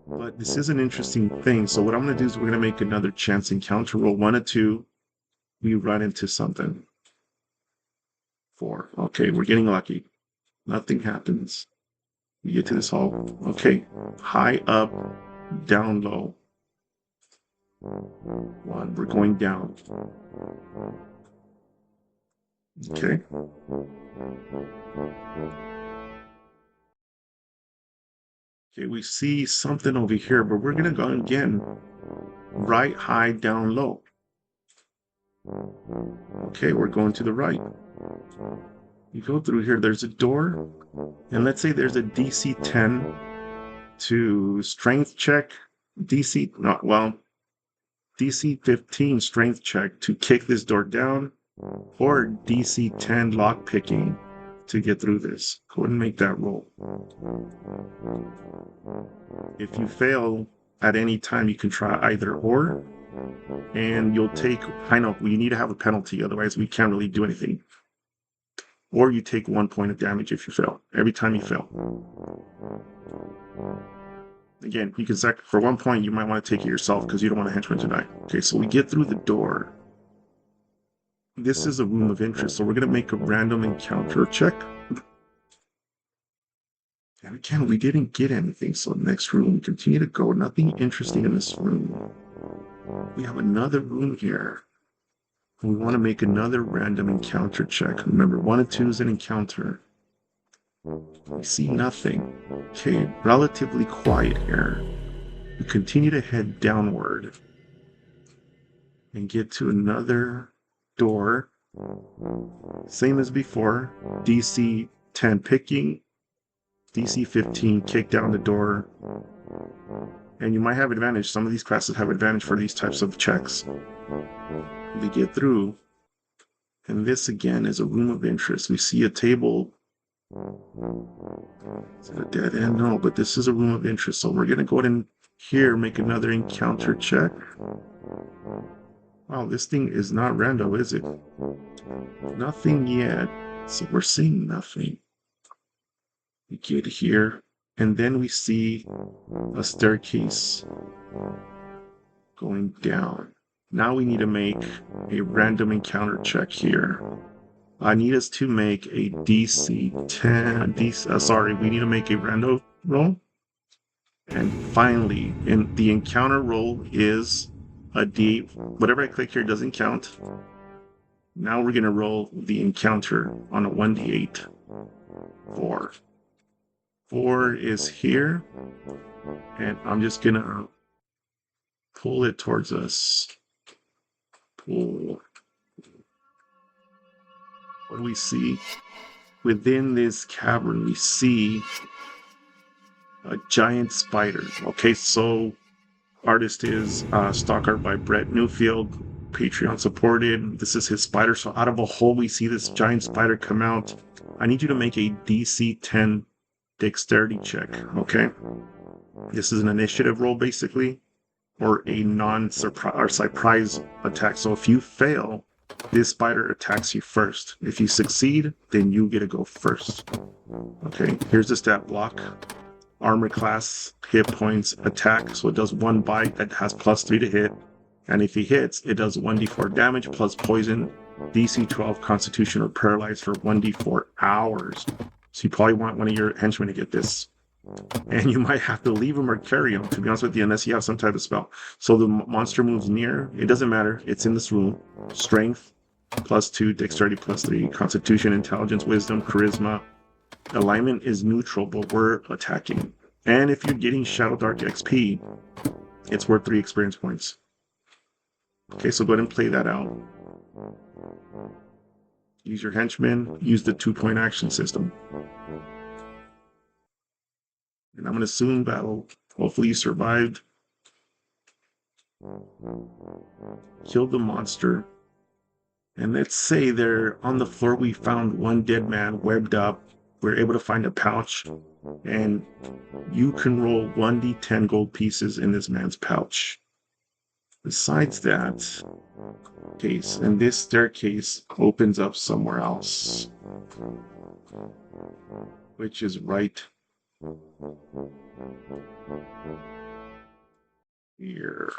But this is an interesting thing. So what I'm going to do is we're going to make another chance encounter roll. 1 or 2. We run into something. 4. Okay, we're getting lucky. Nothing happens. We get to this hall. Okay, high up, down low. 1. We're going down. Okay. Okay, we see something over here, but we're going to go again. Right, high, down, low. Okay, we're going to the right. You go through here, there's a door. And let's say there's a DC 10 to strength check. DC 15 strength check to kick this door down. Or DC 10 lock picking to get through this. Go ahead and make that roll. If you fail at any time, you can try either or, and you'll take, I know, we need to have a penalty, otherwise we can't really do anything. Or you take 1 point of damage if you fail, every time you fail. Again, you can for 1 point, you might want to take it yourself because you don't want a henchman to die. Okay, so we get through the door. This is a room of interest, so we're going to make a random encounter check. And again, we didn't get anything, so next room, continue to go. Nothing interesting in this room. We have another room here. We want to make another random encounter check. Remember, 1 and 2 is an encounter. We see nothing. Okay, relatively quiet here. We continue to head downward and get to another door. Same as before. DC 10 picking. DC 15 kick down the door. And you might have advantage. Some of these classes have advantage for these types of checks. We get through. And this again is a room of interest. We see a table. Is it a dead end? No, but this is a room of interest. So we're going to go ahead and here make another encounter check. Wow, this thing is not random, is it? Nothing yet. So we're seeing nothing. We get here, and then we see a staircase going down. Now we need to make a random encounter check here. I need us to make a DC 10. We need to make a random roll. And finally, the encounter roll is a D. Whatever I click here doesn't count. Now we're going to roll the encounter on a 1d8. 4. 4 is here. And I'm just going to pull it towards us. Pull. What do we see? Within this cavern, we see a giant spider. Okay, so artist is stock art by Brett Newfield, Patreon supported. This is his spider. So out of a hole, we see this giant spider come out. I need you to make a DC 10 dexterity check. Okay, this is an initiative roll basically, or a surprise attack. So if you fail, this spider attacks you first. If you succeed, then you get to go first. Okay, here's the stat block. Armor class, hit points, attack. So it does 1 bite that has +3 to hit. And if he hits, it does 1d4 damage plus poison, DC 12 constitution or paralyzed for 1d4 hours. So you probably want one of your henchmen to get this. And you might have to leave them or carry them, to be honest with you, unless you have some type of spell. So the monster moves near. It doesn't matter. It's in this room. Strength +2, dexterity +3, constitution, intelligence, wisdom, charisma. Alignment is neutral, but we're attacking. And if you're getting Shadowdark XP, it's worth 3 experience points. Okay, so go ahead and play that out. Use your henchmen. Use the 2-point action system. And I'm going to soon battle. Hopefully you survived. Killed the monster. And let's say they're on the floor. We found one dead man webbed up. We're able to find a pouch. And you can roll 1d10 gold pieces in this man's pouch. Besides that, case, and this staircase opens up somewhere else, which is right here.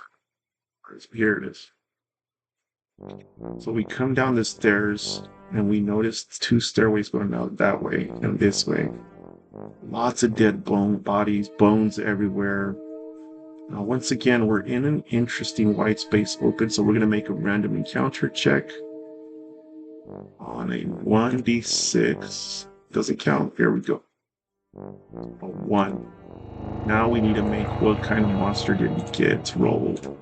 Here it is. So we come down the stairs and we notice 2 stairways going out that way and this way. Lots of dead bodies, bones everywhere. Now, once again, we're in an interesting white space open, so we're going to make a random encounter check on a 1d6. Doesn't count. Here we go. A 1. Now we need to make what kind of monster did we get rolled.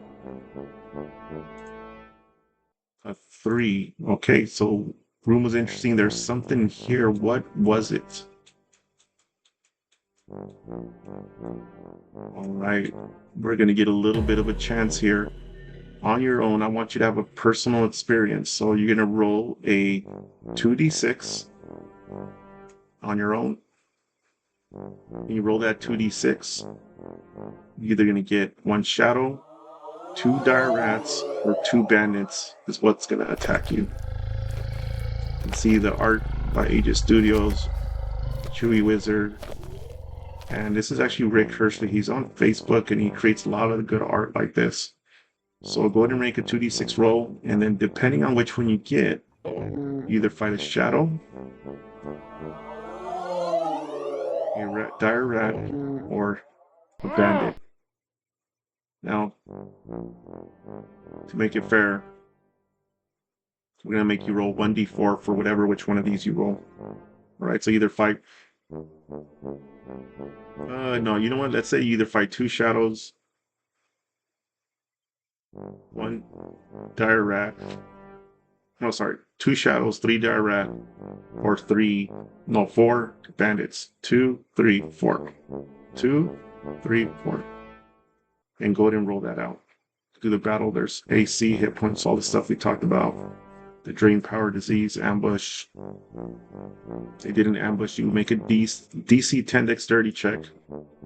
A 3. Okay, so room was interesting. There's something here. What was it? All right, we're going to get a little bit of a chance here. On your own, I want you to have a personal experience. So you're going to roll a 2d6 on your own. When you roll that 2d6, you're either going to get 1 shadow, 2 dire rats, or 2 bandits is what's going to attack you. You can see the art by Aegis Studios, Chewy Wizard. And this is actually Rick Hershey. He's on Facebook and he creates a lot of good art like this. So go ahead and make a 2d6 roll, and then depending on which one you get, you either fight a shadow, a dire rat, or a bandit. Now, to make it fair, we're going to make you roll 1d4 for which one of these you roll. Alright, so either fight... no, you know what? Let's say you either fight 2 shadows, 1 dire rat. No, sorry. 2 shadows, 3 dire rat, or 4 bandits. 2, 3, 4. 2, 3, 4. And go ahead and roll that out. Do the battle. There's AC, hit points, all the stuff we talked about. The drain power, disease, ambush. They didn't ambush you. Make a DC 10 dexterity check.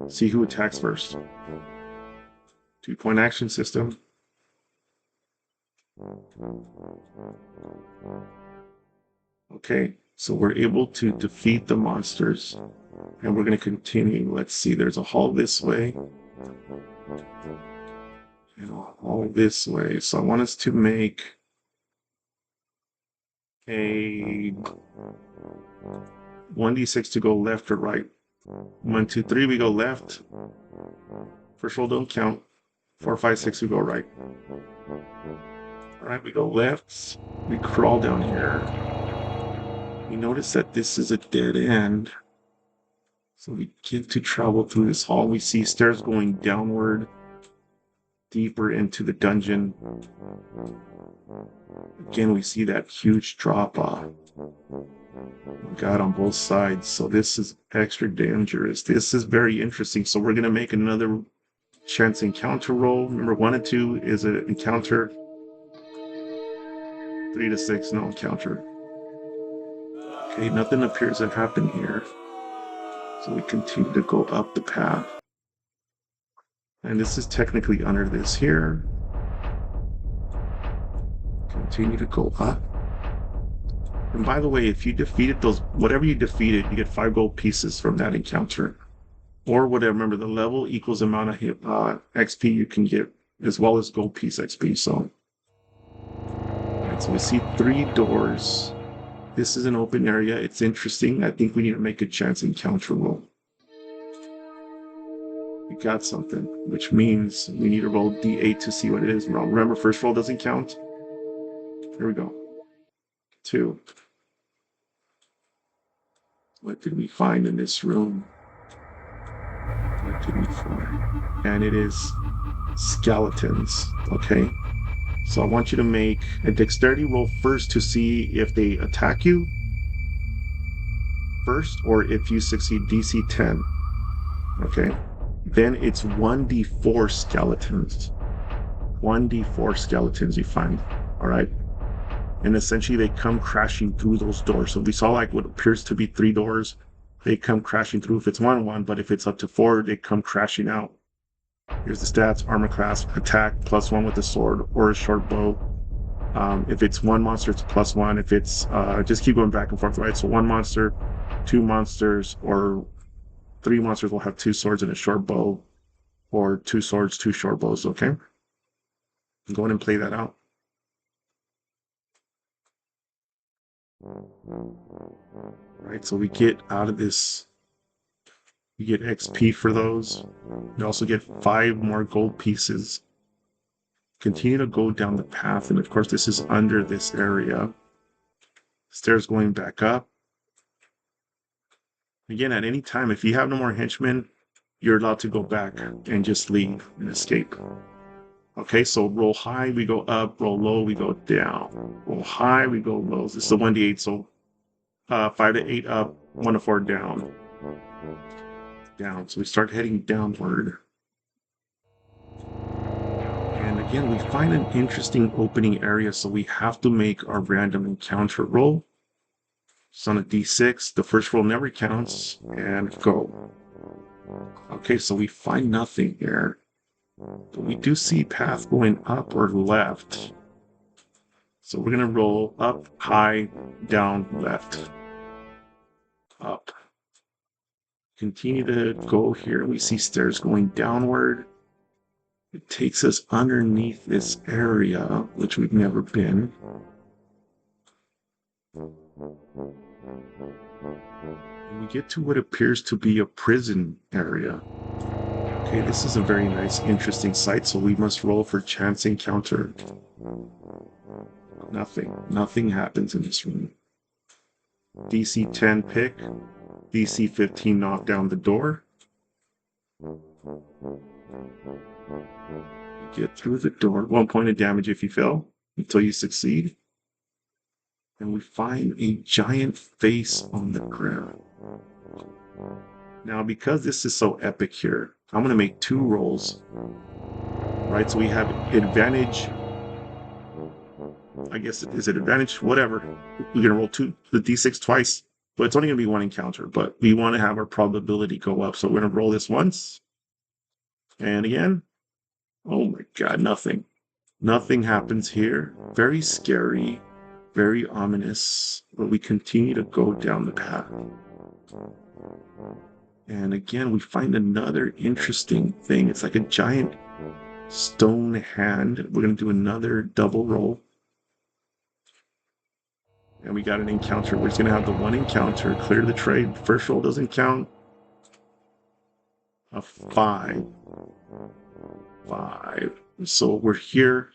See who attacks first. 2-point action system. Okay, so we're able to defeat the monsters. And we're going to continue. Let's see, there's a hall this way. And a hall this way. So I want us to make a 1d6 to go left or right. 1, 2, 3, we go left. First roll don't count. 4, 5, 6, we go right. Alright, we go left. We crawl down here. We notice that this is a dead end. So we get to travel through this hall. We see stairs going downward, deeper into the dungeon. Again, we see that huge drop off. We got on both sides, so this is extra dangerous. This is very interesting. So we're going to make another chance encounter roll. Remember, 1 and 2 is an encounter. 3 to 6, no encounter. Okay, nothing appears to happen here. So we continue to go up the path. And this is technically under this here. Continue to go up. And by the way, if you defeated those, whatever you defeated, you get 5 gold pieces from that encounter. Or whatever, remember, the level equals the amount of XP you can get, as well as gold piece XP, so. Right, so we see 3 doors. This is an open area. It's interesting. I think we need to make a chance encounter roll. We got something, which means we need to roll D8 to see what it is. Remember, first roll doesn't count. Here we go. 2. What did we find in this room? What did we find? And it is skeletons. Okay. So I want you to make a dexterity roll first to see if they attack you first or if you succeed DC 10. Okay. Then it's 1d4 skeletons. 1d4 skeletons you find. All right. And essentially they come crashing through those doors. So we saw like what appears to be 3 doors. They come crashing through if it's 1-1, but if it's up to 4, they come crashing out. Here's the stats: armor class, attack, +1 with a sword or a short bow. If it's 1 monster, it's +1. If it's, just keep going back and forth, right? So 1 monster, 2 monsters, or 3 monsters will have 2 swords and a short bow, or 2 swords, 2 short bows, okay? Go ahead and play that out. Right, so we get out of this, you get XP for those. You also get 5 more gold pieces. Continue to go down the path, and of course this is under this area. Stairs going back up. Again, at any time, if you have no more henchmen, you're allowed to go back and just leave and escape. Okay, so roll high, we go up. Roll low, we go down. Roll high, we go low. This is the 1d8, so 5 to 8 up, 1 to 4 down. Down, so we start heading downward. And again, we find an interesting opening area, so we have to make our random encounter roll. It's on a d6. The first roll never counts, and go. Okay, so we find nothing here. But we do see path going up or left. So we're going to roll up, high, down, left. Up. Continue to go here. We see stairs going downward. It takes us underneath this area, which we've never been. And we get to what appears to be a prison area. Okay, this is a very nice, interesting sight, so we must roll for chance encounter. Nothing happens in this room. DC 10 pick, DC 15 knock down the door. Get through the door, 1 point of damage if you fail, until you succeed. And we find a giant face on the ground. Now, because this is so epic here, I'm going to make 2 rolls. Right, so we have advantage. I guess, is it advantage? Whatever. We're going to roll the d6 twice, but it's only going to be 1 encounter, but we want to have our probability go up. So we're going to roll this once. And again. Oh my god, nothing. Nothing happens here. Very scary. Very ominous. But we continue to go down the path. And again, we find another interesting thing. It's like a giant stone hand. We're going to do another double roll. And we got an encounter. We're just going to have the 1 encounter. Clear the trade. First roll doesn't count. A 5. 5. So we're here.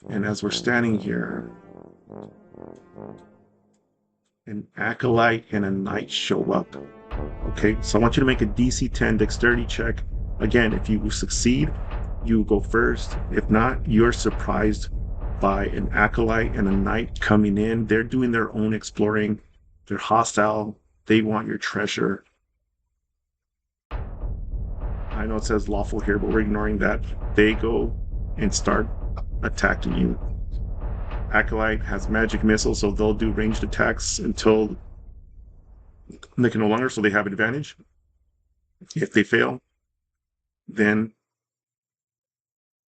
And as we're standing here, an acolyte and a knight show up. Okay, so I want you to make a DC 10 dexterity check. Again, if you succeed, you go first. If not, you're surprised by an acolyte and a knight coming in. They're doing their own exploring. They're hostile. They want your treasure. I know it says lawful here, but we're ignoring that. They go and start attacking you. Acolyte has magic missiles, so they'll do ranged attacks until they can no longer, so they have advantage. If they fail, then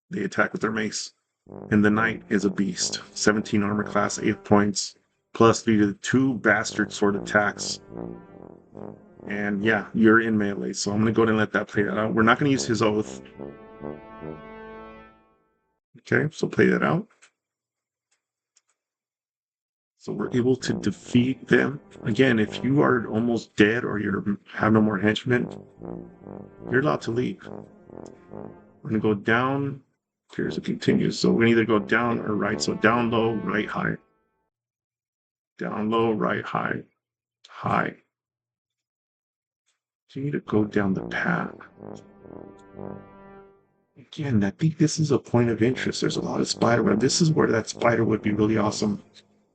they attack with their mace. And the knight is a beast. 17 armor class, 8 points, plus 3 to 2 bastard sword attacks. And yeah, you're in melee, so I'm going to go ahead and let that play that out. We're not going to use his oath. Okay, so play that out. So we're able to defeat them. Again, if you are almost dead or you have no more henchmen, you're allowed to leave. We're going to go down. Here's a continue. So we either go down or right. So down low, right high. Down low, right high. High. So you need to go down the path. Again, I think this is a point of interest. There's a lot of spiderweb. This is where that spider would be really awesome.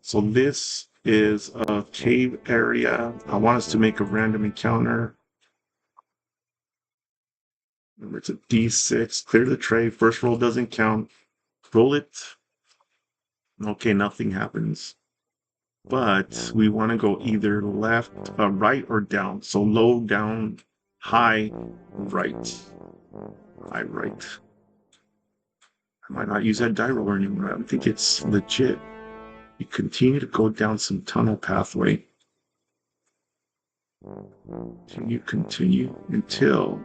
So this is a cave area. I want us to make a random encounter. Remember, it's a D6. Clear the tray. First roll doesn't count. Roll it. Okay, nothing happens. But we want to go either left, right, or down. So low, down, high, right. High, right. I might not use that die roller anymore. I don't think it's legit. You continue to go down some tunnel pathway. Continue until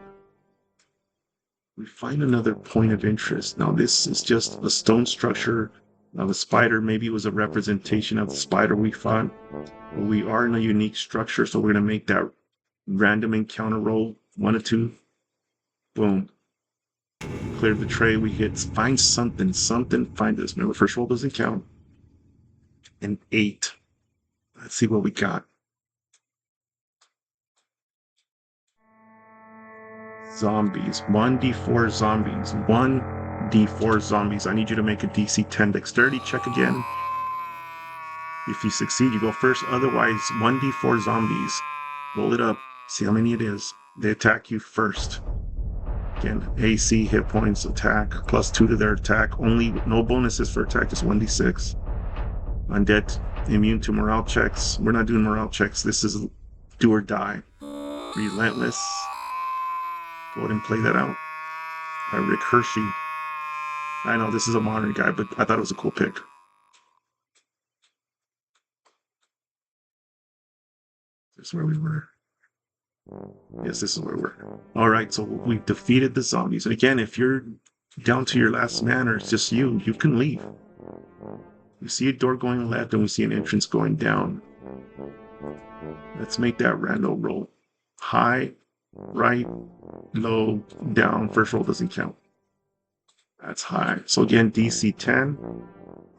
we find another point of interest. Now, this is just a stone structure of a spider. Maybe it was a representation of the spider we fought. But we are in a unique structure, so we're going to make that random encounter roll. 1 or 2. Boom. Clear the tray. We hit find something. Find this. Remember, first roll doesn't count. An 8. Let's see what we got. Zombies. 1d4 zombies. 1d4 zombies. I need you to make a DC 10 dexterity check again. If you succeed, you go first. Otherwise, 1d4 zombies. Roll it up. See how many it is. They attack you first. Again, AC, hit points, attack, +2 to their attack. Only no bonuses for attack, just 1d6. Undead, immune to morale checks. We're not doing morale checks. This is do or die. Relentless. Go ahead and play that out. By Rick Hershey. I know this is a modern guy, but I thought it was a cool pick. This is where we were. Yes, this is where we're. All right, so we've defeated the zombies. And again, if you're down to your last man or it's just you can leave. We see a door going left and we see an entrance going down. Let's make that random roll. High, right, low, down. First roll doesn't count. That's high. So again, DC 10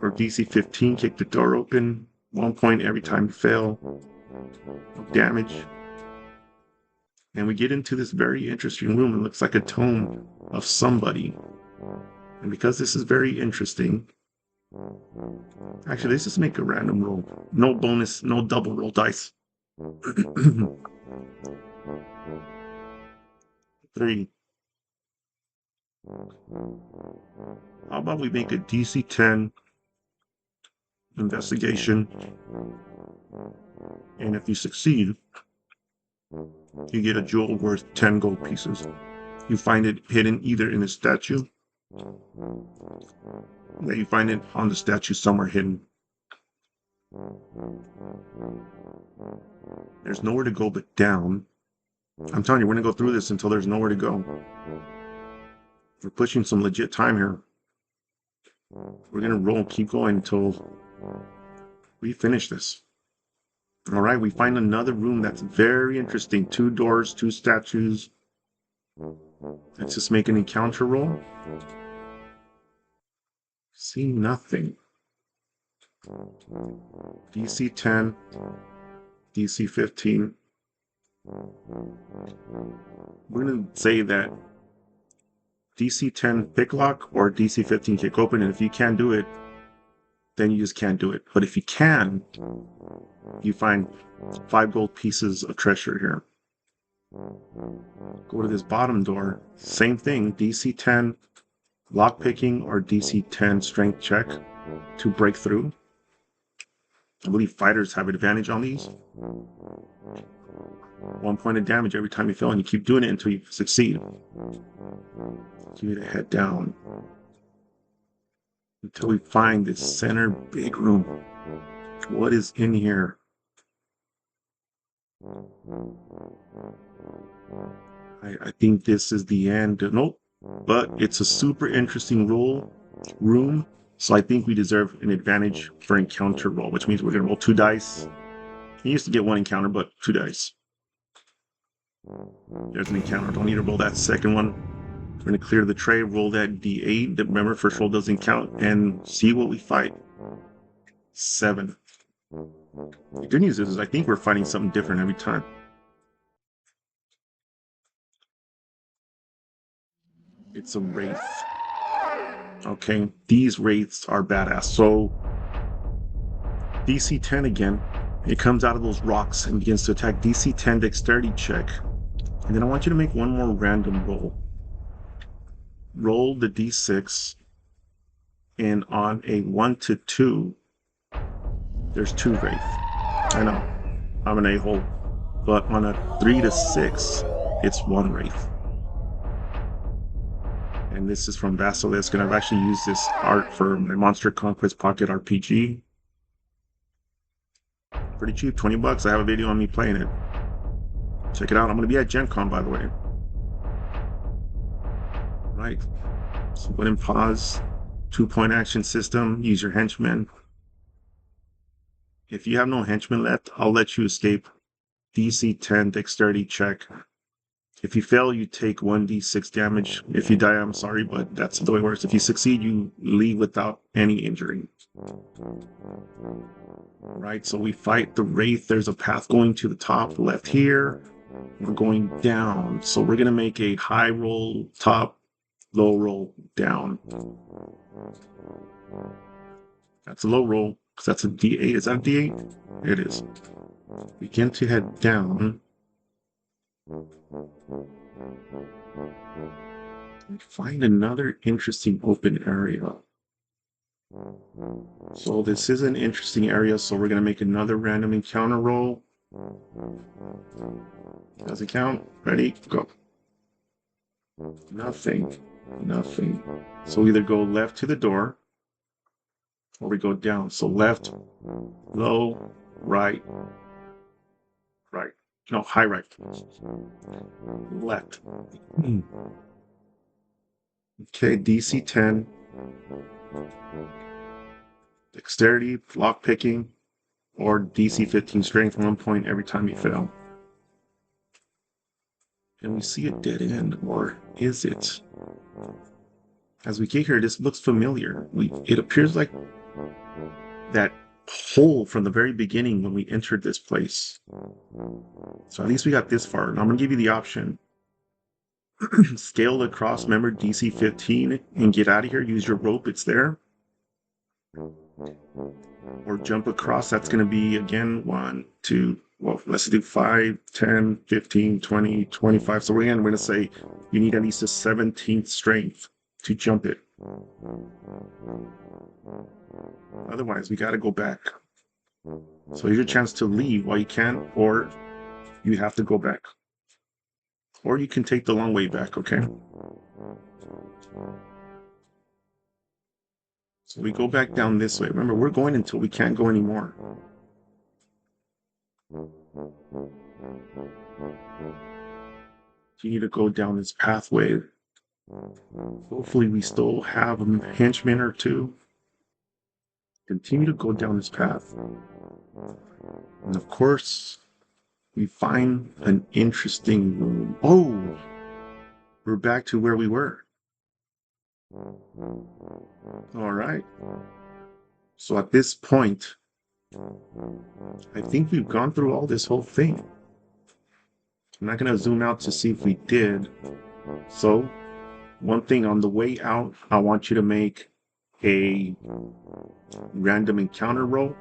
or DC 15, kick the door open. 1 point every time you fail. No damage. And we get into this very interesting room. It looks like a tome of somebody. And because this is very interesting, actually, let's just make a random roll. No bonus, no double roll dice. 3. How about we make a DC 10 investigation? And if you succeed, you get a jewel worth 10 gold pieces. You find it hidden either in a statue, or you find it on the statue somewhere hidden. There's nowhere to go but down. I'm telling you, we're going to go through this until there's nowhere to go. We're pushing some legit time here. We're going to roll and keep going until we finish this. All right, we find another room that's very interesting. 2 doors, 2 statues. Let's just make an encounter roll. See nothing. DC 10, DC 15. We're going to say that DC 10 pick lock or DC 15 kick open, and if you can't do it, then you just can't do it. But if you can, you find 5 gold pieces of treasure here. Go to this bottom door. Same thing. DC 10 lock picking or DC 10 strength check to break through. I believe fighters have advantage on these. 1 point of damage every time you fail, and you keep doing it until you succeed. You need to head down until we find this center big room. What is in here? I think this is the end. Nope. But it's a super interesting room. So I think we deserve an advantage for encounter roll, which means we're going to roll 2 dice. You used to get 1 encounter, but 2 dice. There's an encounter. Don't need to roll that second one. We're going to clear the tray, roll that d8. Remember, first roll doesn't count, and see what we fight. 7. The good news is I think we're fighting something different every time. It's a wraith. Okay, these wraiths are badass. So, DC 10 again. It comes out of those rocks and begins to attack. DC 10 dexterity check. And then I want you to make one more random roll. Roll the d6, and on a 1 to 2, there's 2 wraith. I know, I'm an a-hole. But on a 3 to 6, it's 1 wraith. And this is from Basilisk, and I've actually used this art for my Monster Conquest Pocket RPG. Pretty cheap, 20 bucks. I have a video on me playing it. Check it out. I'm going to be at Gen Con, by the way. Right. So go ahead and pause. 2-point action system. Use your henchmen. If you have no henchmen left, I'll let you escape. DC 10 dexterity check. If you fail, you take 1d6 damage. If you die, I'm sorry, but that's the way it works. If you succeed, you leave without any injury. Right, so we fight the wraith. There's a path going to the top left here. We're going down. So we're going to make a high roll top, low roll down. That's a low roll, because that's a d8. Is that a d8? It is. Begin to head down. Find another interesting open area. So this is an interesting area, so we're going to make another random encounter roll. Does it count? Ready? Go. Nothing. Nothing. So we either go left to the door, or we go down. So left, low, right, right. No, high right. Left. Okay, DC 10. Dexterity, lock picking, or DC 15 strength, 1 point every time you fail. And we see a dead end, or is it? As we get here, this looks familiar. It appears like that hole from the very beginning when we entered this place. So at least we got this far. Now I'm going to give you the option. Scale across, remember DC 15, and get out of here. Use your rope, it's there. Or jump across, that's going to be, again, 1, 2, well, let's do 5, 10, 15, 20, 25. So we're going to say you need at least a 17th strength to jump it. Otherwise, we got to go back. So here's your chance to leave while you can, or you have to go back. Or you can take the long way back, okay? So we go back down this way. Remember, we're going until we can't go anymore. You need to go down this pathway. Hopefully we still have a henchman or two. Continue to go down this path. And of course, we find an interesting room. Oh! We're back to where we were. Alright. So at this point, I think we've gone through all this whole thing. I'm not going to zoom out to see if we did. So, one thing on the way out, I want you to make a random encounter roll.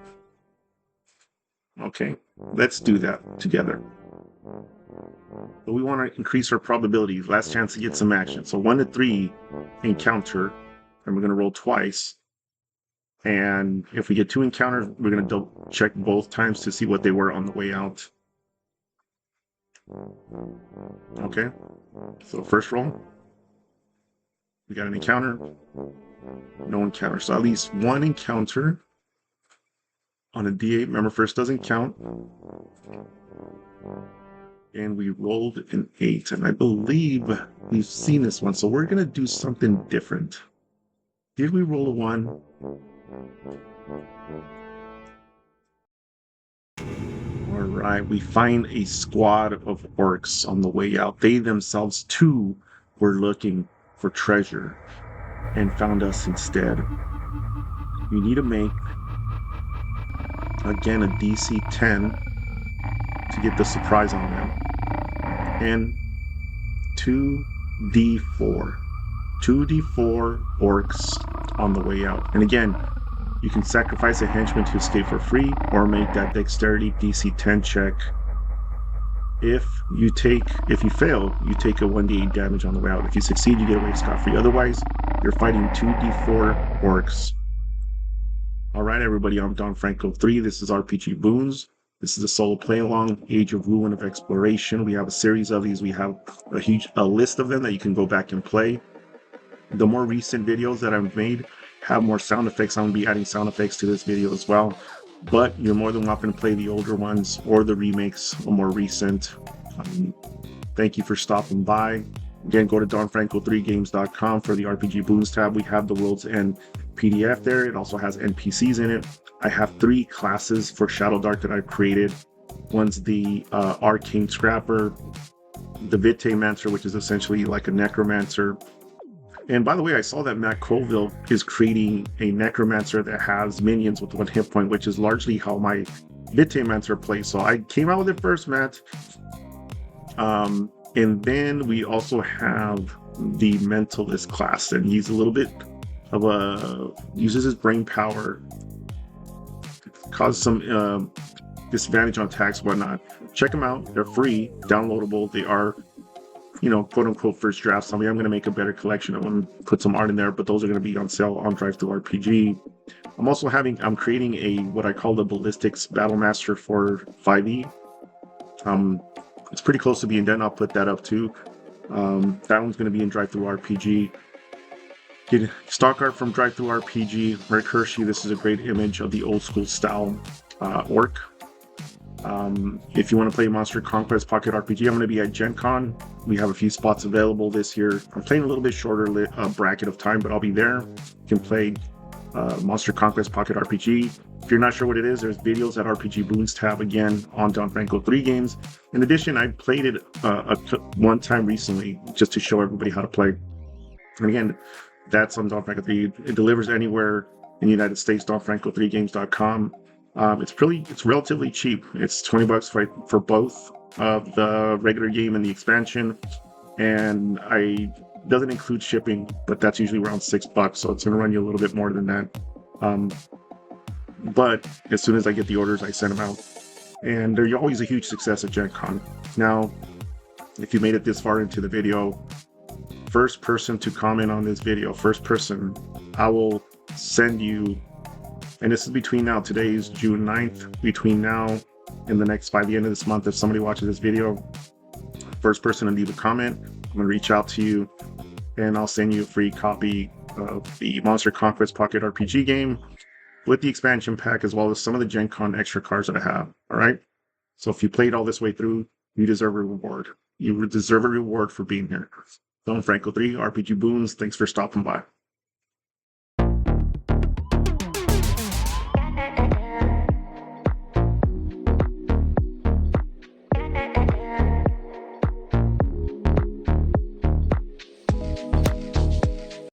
Okay, let's do that together. But we want to increase our probabilities. Last chance to get some action. So 1 to 3 encounter, and we're going to roll twice. And if we get 2 encounters, we're going to double check both times to see what they were on the way out. Okay, so first roll. We got an encounter. No encounter. So at least 1 encounter on a D8. Remember, first doesn't count. And we rolled an 8. And I believe we've seen this one. So we're going to do something different. Did we roll a 1? All right, we find a squad of orcs on the way out. They themselves, too, were looking for treasure and found us instead. You need to make, again, a DC 10 to get the surprise on them. And 2d4. 2d4 orcs on the way out. And again, you can sacrifice a henchman to escape for free or make that dexterity DC 10 check. If you fail, you take a 1d8 damage on the way out. If you succeed, you get away scot-free. Otherwise, you're fighting 2d4 orcs. All right, everybody, I'm Don Franco 3. This is RPG Boons. This is a solo play-along, Age of Ruin of Exploration. We have a series of these. We have a list of them that you can go back and play. The more recent videos that I've made have more sound effects. I'm going to be adding sound effects to this video as well. But you're more than welcome to play the older ones or the remakes or more recent. Thank you for stopping by. Again, go to donfranco3games.com for the RPG Boons tab. We have the World's End PDF there. It also has NPCs in it. I have 3 classes for Shadowdark that I've created. One's the Arcane Scrapper, the Vitaemancer, which is essentially like a necromancer. And by the way, I saw that Matt Colville is creating a necromancer that has minions with 1 hit point, which is largely how my Vitaemancer plays. So I came out with it first, Matt. And then we also have the Mentalist class, and he's a little bit of uses his brain power to cause some disadvantage on attacks and whatnot. Check them out. They're free, downloadable. They are, quote unquote first drafts. I mean, I'm going to make a better collection of them, put some art in there, but those are going to be on sale on Drive-Thru-RPG. I'm creating what I call the Ballistics Battlemaster for 5e. It's pretty close to being done. I'll put that up too. That one's going to be in Drive-Thru-RPG. Get stock art from Drive-Thru-RPG. Rick Hershey, this is a great image of the old school style orc. If you want to play Monster Conquest Pocket RPG, I'm going to be at Gen Con. We have a few spots available this year. I'm playing a little bit shorter bracket of time, but I'll be there. You can play Monster Conquest Pocket RPG. If you're not sure what it is, there's videos at RPG Boons tab again on Don Franco 3 Games. In addition, I played it one time recently just to show everybody how to play. And again, that's on Don Franco 3. It delivers anywhere in the United States, donfranco3games.com. It's relatively cheap. It's $20 for both the regular game and the expansion, and doesn't include shipping, but that's usually around $6, so it's going to run you a little bit more than that. But as soon as I get the orders, I send them out, and they're always a huge success at Gen Con. Now, if you made it this far into the video, first person to comment on this video, I will send you. And this is between now, today is June 9th, between now and by the end of this month, if somebody watches this video, first person to leave a comment, I'm going to reach out to you and I'll send you a free copy of the Monster Conquest Pocket RPG game with the expansion pack, as well as some of the Gen Con extra cards that I have. All right. So if you played all this way through, you deserve a reward. You deserve a reward for being here. Don Franco 3, RPG Boons. Thanks for stopping by.